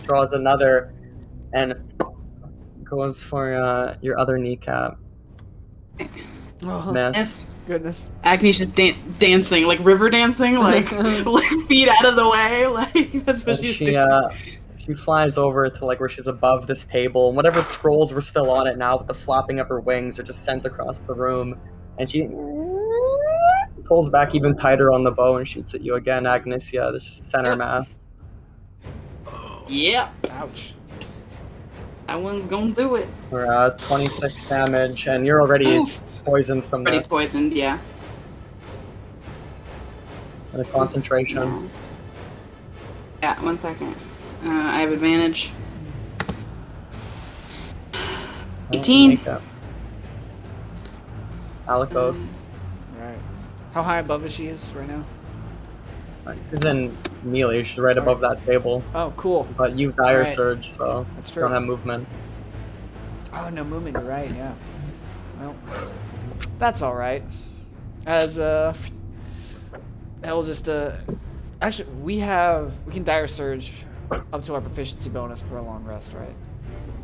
draws another and goes for your other kneecap. Oh, Miss. Yes. goodness. Agnes just dancing, like river dancing, like like feet out of the way, like that's what And she's she doing. she flies over to like where she's above this table, and whatever scrolls were still on it now with the flapping of her wings are just sent across the room. And she pulls back even tighter on the bow and shoots at you again, Agnesia, the center Yep. mass. Yep, Ouch. that one's gonna do it. For 26 damage, and you're already poisoned from Already this. poisoned, yeah. And a concentration. Yeah, 1 second. I have advantage. 18. Alec goes. Alright. How high above is she right now? She's in melee. She's right above that table. Oh, cool. But you've dire Alright. surge, so That's you true. don't have movement. Oh, no movement, you're right, yeah. Well, that's alright. As, I'll just, actually, we can dire surge up to our proficiency bonus per long rest, right?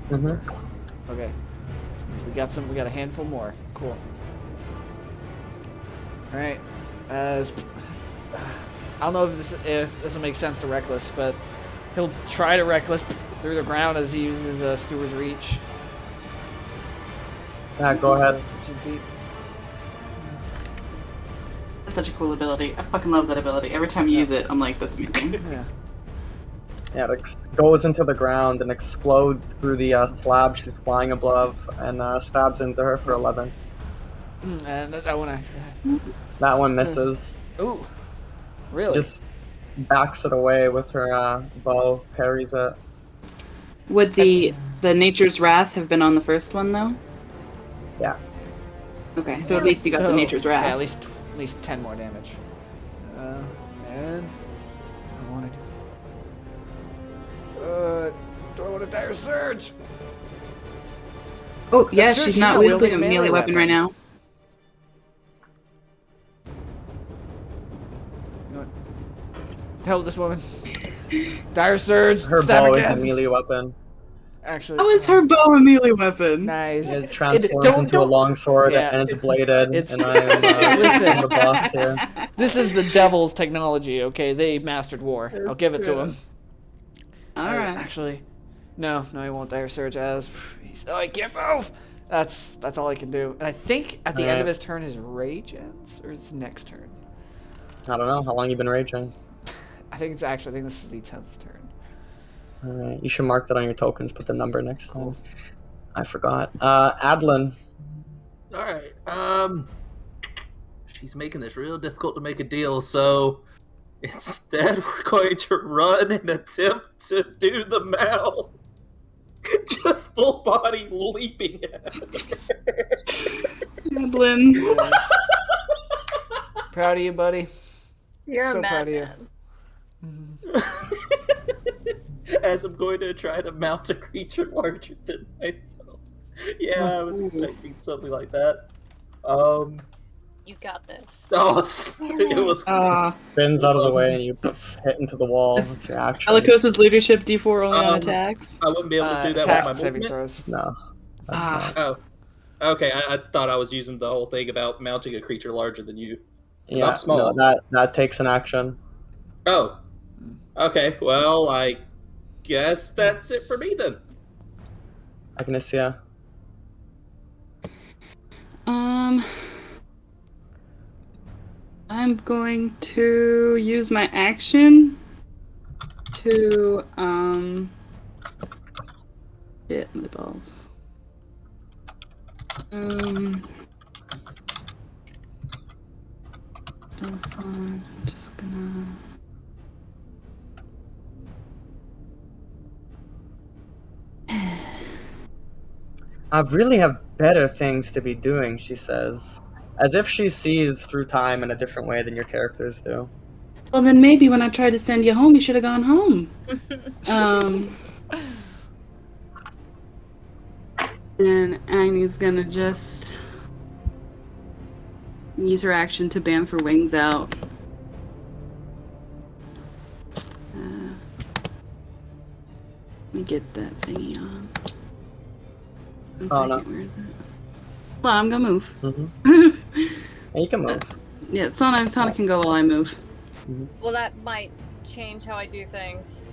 Mm-hmm. Okay. So we got a handful more. Cool. Alright. As, I don't know if this will make sense to Reckless, but he'll try to Reckless through the ground as he uses Steward's Reach. Yeah, go ahead. 15 feet. That's such a cool ability. I fucking love that ability. Every time you use it, I'm like, that's amazing. Yeah. Yeah, it goes into the ground and explodes through the slab she's flying above and stabs into her for 11. And that one actually. That one misses. Ooh. Really? Just backs it away with her bow, parries it. Would the Nature's Wrath have been on the first one though? Yeah. Okay, so at least you got the Nature's Wrath. Yeah, at least 10 more damage. And I want to do I want to dire surge? Oh yeah, That's true, she's not wielding a melee weapon right now. You know what? Tell this woman. Dire surge. Her stab bow again. is a melee weapon. Actually. How is her bow a melee weapon? Nice. It transforms don't- into a don't- longsword Yeah, and it's bladed, it's- and I am Listen. the boss here. This is the devil's technology, okay? They mastered war. I'll give it to them. Alright. Actually, no, he won't dire surge as I can't move. That's all I can do. And I think at the end Alright. of his turn, his rage ends, or his next turn. I don't know, how long you been raging? I think this is the 10th turn. Alright, you should mark that on your tokens, put the number next to it. I forgot. Adlin. Alright, she's making this real difficult to make a deal, so instead we're going to run and attempt to do the Mal. Just full body leaping at her. Adlin. Yes. Proud of you, buddy. You're So a proud of you. madman. As I'm going to try to mount a creature larger than myself. Yeah, I was expecting something like that. You got this. Oh, it was Spins out of the way and you hit into the wall with your action. Alikos' leadership D4 only on attacks. I wouldn't be able to do that Attacks and with my saving movement. throws. No. That's Ah. not. Oh, okay. I thought I was using the whole thing about mounting a creature larger than you. Yeah, I'm small. no, that takes an action. Oh, okay. Well, I guess that's it for me then. Agnesia. I'm going to use my action to, shit, my balls. This one, I'm just gonna... I really have better things to be doing, she says, as if she sees through time in a different way than your characters do. Well, then maybe when I tried to send you home, you should have gone home. And Agni's gonna just use her action to bam for wings out. Let me get that thingy on. One second, where is it? Well, I'm gonna move. Yeah, you can move. Yeah, Tana can go while I move. Well, that might change how I do things.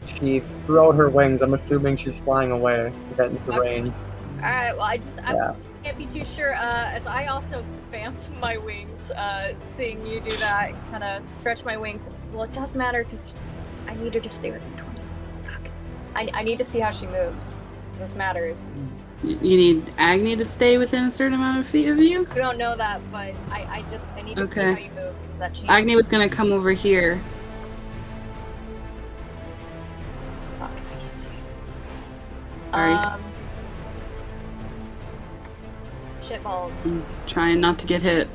She threw out her wings. I'm assuming she's flying away to get into range. Alright, well, I can't be too sure, as I also bamf my wings, seeing you do that, kind of stretch my wings. Well, it does matter, because I need her to stay within 20. Fuck. I need to see how she moves, because this matters. You need Agni to stay within a certain amount of feet of you? We don't know that, but I need to see how you move, because that changes. Agni was gonna come over here. Fuck, I can't see. Sorry. Shitballs. I'm trying not to get hit.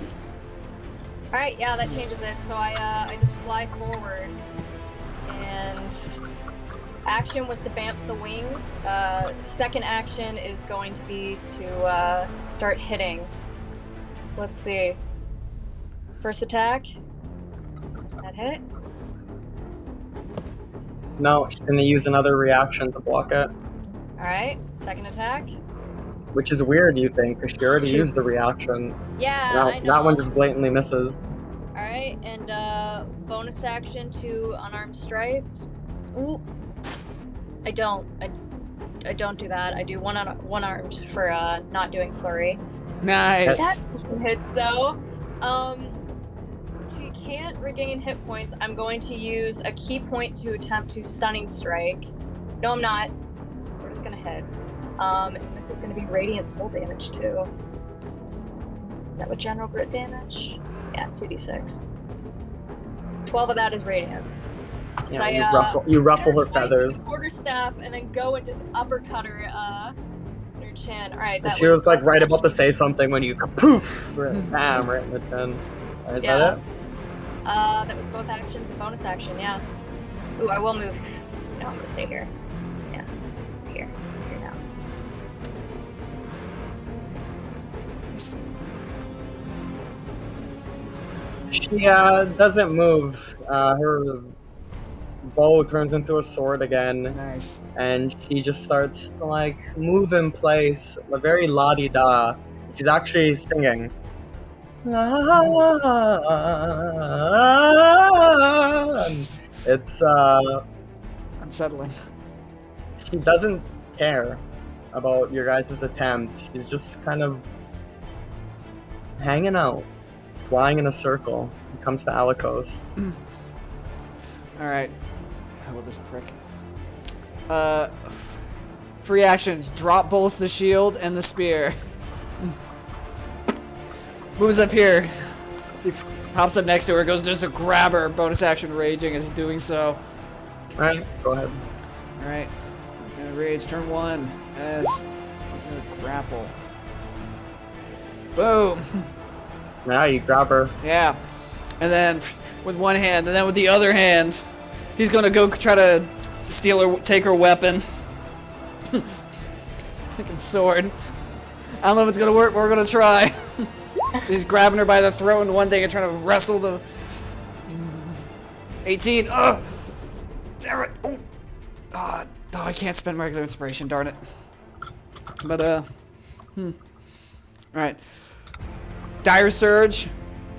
Alright, yeah, that changes it. So I just fly forward. And action was to bamf the wings. Second action is going to be to start hitting. Let's see. First attack. That hit. No, she's gonna use another reaction to block it. Alright, second attack. Which is weird, you think, because she already used the reaction. Yeah, I know. That one just blatantly misses. Alright, and bonus action to unarmed stripes. Ooh. I don't do that. I do one armed for not doing flurry. Nice. That hits though. She can't regain hit points. I'm going to use a key point to attempt to stunning strike. No, I'm not. We're just gonna hit. And this is gonna be radiant soul damage too. Is that with general grit damage? Yeah, 2d6. 12 of that is radiant. Yeah, so you ruffle her feathers. Quarterstaff and then go and just uppercut her in her chin. All right. That She was like right about to say something when you poof, bam, right in the chin. Is that it? That was both actions and bonus action. Yeah. Ooh, I will move. No, I'm gonna stay here. Yeah, here now. She doesn't move. Her bow turns into a sword again. Nice. And she just starts to like move in place, very la-di-da. She's actually singing. It's unsettling. She doesn't care about your guys' attempt. She's just kind of hanging out, flying in a circle. When it comes to Alikos. Alright. How will this prick? Free actions. Drop bolts the shield and the spear. Moves up here. He hops up next to her, goes just to grab her. Bonus action raging is doing so. Alright, go ahead. Alright. I'm gonna rage turn 1 as grapple. Boom. Now you grab her. Yeah. And then with one hand, and then with the other hand, he's gonna go try to steal her, take her weapon. Fucking sword. I don't know if it's gonna work, but we're gonna try. He's grabbing her by the throat and one thing and trying to wrestle the 18. Ugh! Damn it! Oh. Oh, I can't spend regular inspiration, darn it. But Alright. Dire Surge.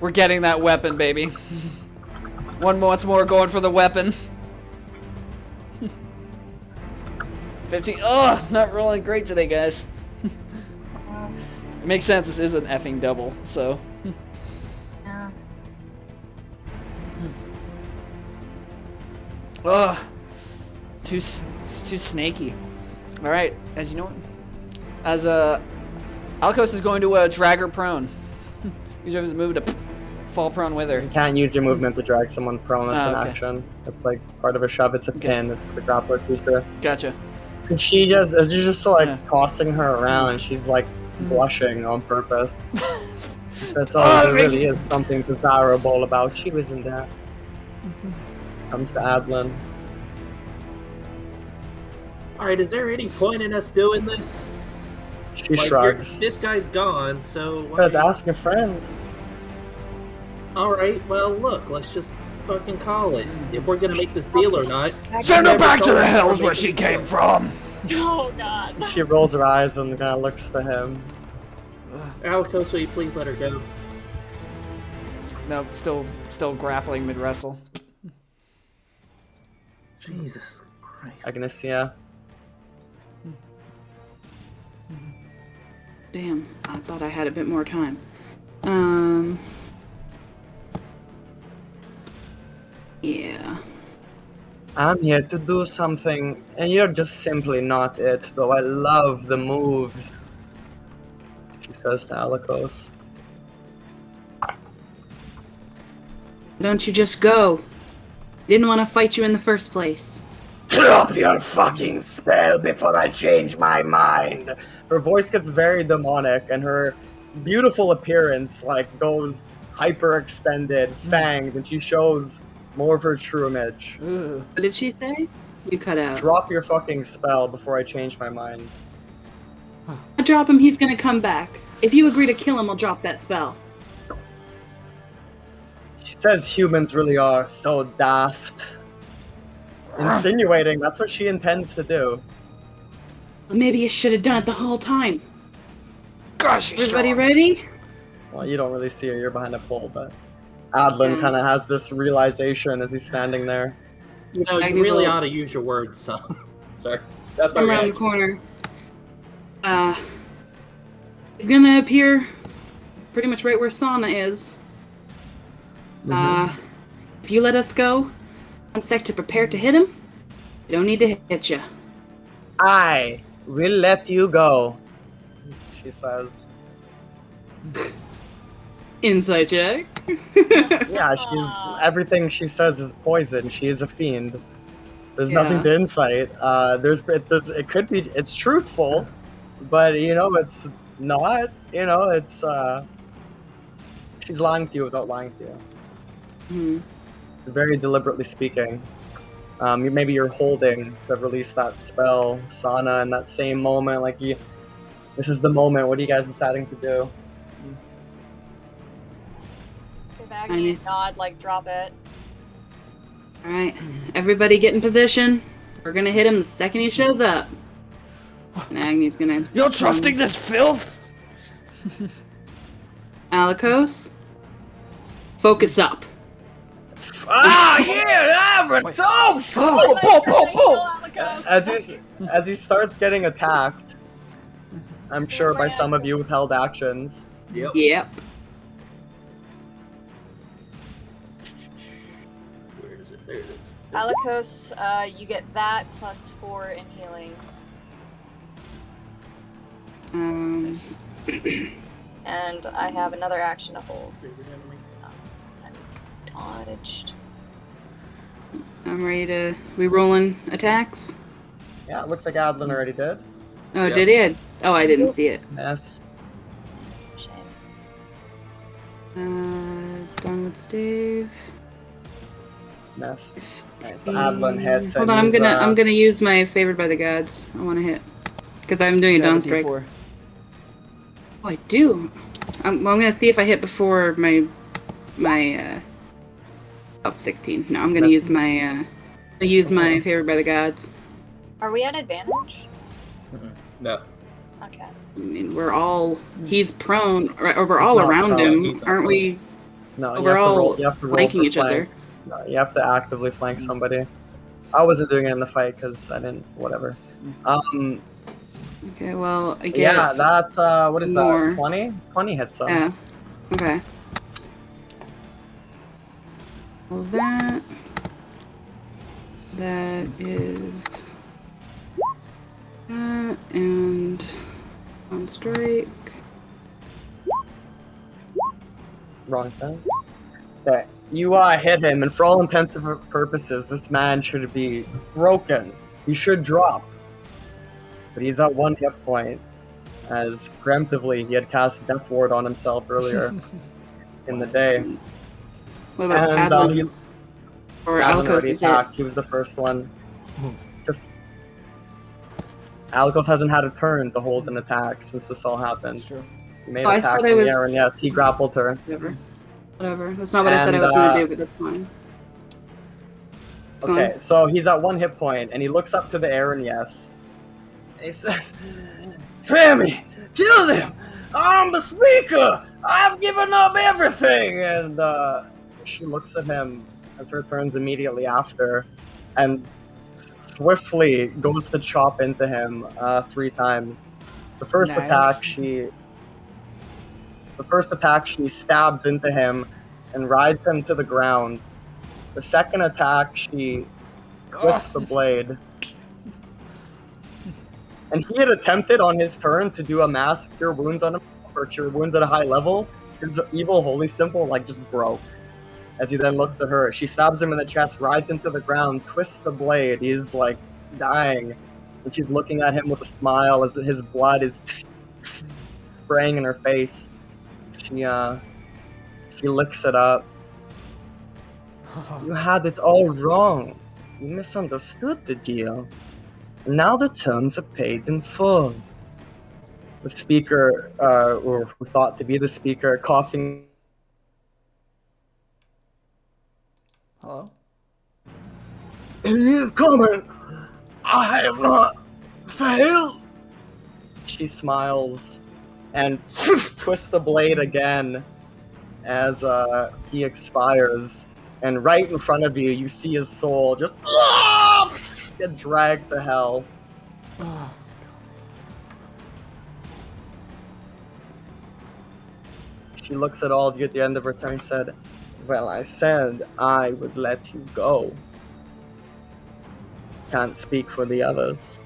We're getting that weapon, baby. Once more going for the weapon. 15. Oh, not rolling great today, guys. It makes sense. This is an effing double, so. Yeah. Ugh. It's too snaky. All right, as you know, as Alcos is going to drag her prone. Use his move to fall prone with her. You can't use your movement to drag someone prone. That's an okay. action. It's like part of a shove. It's a pin. It's the grappler feature. Gotcha. And she just, as you're just like Yeah. tossing her around, she's like blushing on purpose. That's all. Oh, There it makes- really is something desirable about you, isn't there? Comes to Adlin. Alright, is there any point in us doing this? She Like, shrugs. this guy's gone, so... Says, ask your friends. Alright, well, look, let's just fucking call it. If we're gonna make this deal or not... Send her never back to told the us hills we're where making she this came deal. from. Oh god. She rolls her eyes and kind of looks to him. Alikos, will you please let her go? No, still grappling mid wrestle. Jesus Christ. Agnesia. Damn, I thought I had a bit more time. Yeah. I'm here to do something, and you're just simply not it, though I love the moves. She says to Alikos. Don't you just go? Didn't want to fight you in the first place. Drop your fucking spell before I change my mind. Her voice gets very demonic, and her beautiful appearance like goes hyperextended, fanged, and she shows more of her true image. Ooh. What did she say? You cut out. Drop your fucking spell before I change my mind. I'll drop him, he's gonna come back. If you agree to kill him, I'll drop that spell. She says humans really are so daft. Insinuating that's what she intends to do. Well, maybe you should have done it the whole time. Gosh, she's Everybody strong. ready? Well, you don't really see her, you're behind a pole, but Adlin Yeah. kind of has this realization as he's standing there. You know, you Magni really Bolt. ought to use your words, son. Sorry. That's my Come around the reaction. corner. He's gonna appear pretty much right where Sana is. If you let us go, 1 sec to prepare to hit him, you don't need to hit you. I will let you go, she says. Insight check. Yeah, everything she says is poison. She is a fiend. There's Yeah. nothing to insight. It could be, it's truthful, but it's not. It's she's lying to you without lying to you. Hmm. Very deliberately speaking. Maybe you're holding to release that spell, Sana, in that same moment. This is the moment. What are you guys deciding to do? Give Agni a Nice. nod, like drop it. Alright, everybody get in position. We're gonna hit him the second he shows up. And Agni's gonna... You're trusting this filth? Alikos, focus up. Ah, yeah, Wait. As he starts getting attacked, I'm sure by some of you with held actions. Yep. Yep. Where is it? There it is. Alikos, you get that plus 4 in healing. Nice. And I have another action to hold. Dodged. I'm ready to... We rolling attacks? Yeah, it looks like Adlin already did. Oh, Yep. did he? Oh, I didn't see it. Yes. Shame. Done with Steve. Yes. Alright, so Adlin hits. Hold and on, he's, I'm gonna use my favored by the gods. I want to hit because I'm doing a Grab dawn a strike. D4. Oh, I do. I'm gonna see if I hit before my 16. No, I'm gonna That's- use my favored by the gods. Are we at advantage? No. Okay. I mean, we're all he's prone, or we're all not around prone, him, he's not aren't prone. we? No, We're all you have to roll flanking for each flank. other. No, you have to actively flank somebody. I wasn't doing it in the fight because I didn't. Whatever. Okay, well, I get Yeah, that, what is more. that, 20? 20 hits him. Yeah. Okay. Well, that is that, and on strike. Wrong thing. Okay, you hit him, and for all intents and purposes, this man should be broken. He should drop. But he's at 1 hit point, as preemptively he had cast Death Ward on himself earlier in the day. What about And Adlin's? Or Adlin already Alcos' hit? attacked. He was the first one. Just Alikos hasn't had a turn to hold an attack since this all happened. It's true. He made Oh, I attacks thought in I the was- air, and yes, he grappled her. Whatever. That's not what I said I was And, going to do, but that's fine. Go on. Okay, so he's at 1 hit point, and he looks up to the air, and yes. And he says, Sammy, kill him! I'm the speaker! I've given up everything! And she looks at him as her turn's immediately after, and swiftly goes to chop into him 3 times. The first Nice. attack she stabs into him and rides him to the ground. The second attack she twists the blade. And he had attempted on his turn to do a mass cure wounds on him, or cure wounds at a high level. His evil holy symbol just broke. As he then looked at her, she stabs him in the chest, rides him to the ground, twists the blade. He's dying, and she's looking at him with a smile as his blood is spraying in her face. She licks it up. You had it all wrong. You misunderstood the deal. Now the terms are paid in full. The speaker, or who thought to be the speaker, coughing. Hello? He is coming! I have not failed! She smiles and twists the blade again as he expires. And right in front of you, you see his soul just get dragged to hell. Oh, She looks at all of you at the end of her turn and said, well, I said I would let you go. Can't speak for the others.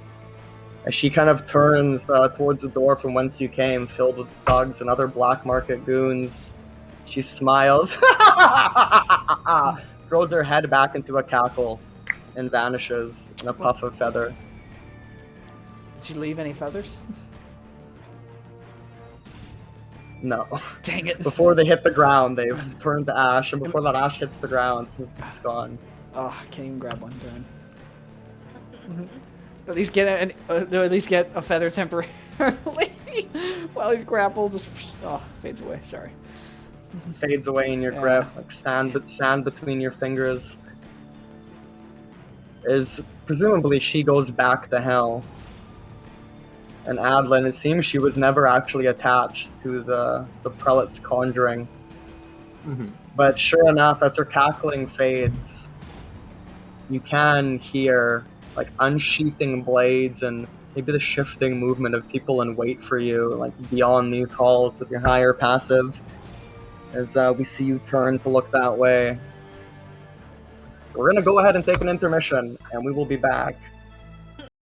As she kind of turns towards the door from whence you came, filled with thugs and other black market goons, she smiles, throws her head back into a cackle, and vanishes in a puff of feather. did she leave any feathers? No. Dang it. Before they hit the ground, they've turned to ash, and before that ash hits the ground, it's gone. Oh, I can't even grab one. Darn. At least get a feather temporarily while he's grappled. Just fades away. Sorry. Fades away in your Yeah. grip, like sand between your fingers. Presumably she goes back to hell. And Adlin, it seems she was never actually attached to the prelate's conjuring. Mm-hmm. But sure enough, as her cackling fades, you can hear unsheathing blades and maybe the shifting movement of people in wait for you, beyond these halls with your higher passive. As we see you turn to look that way. We're gonna go ahead and take an intermission, and we will be back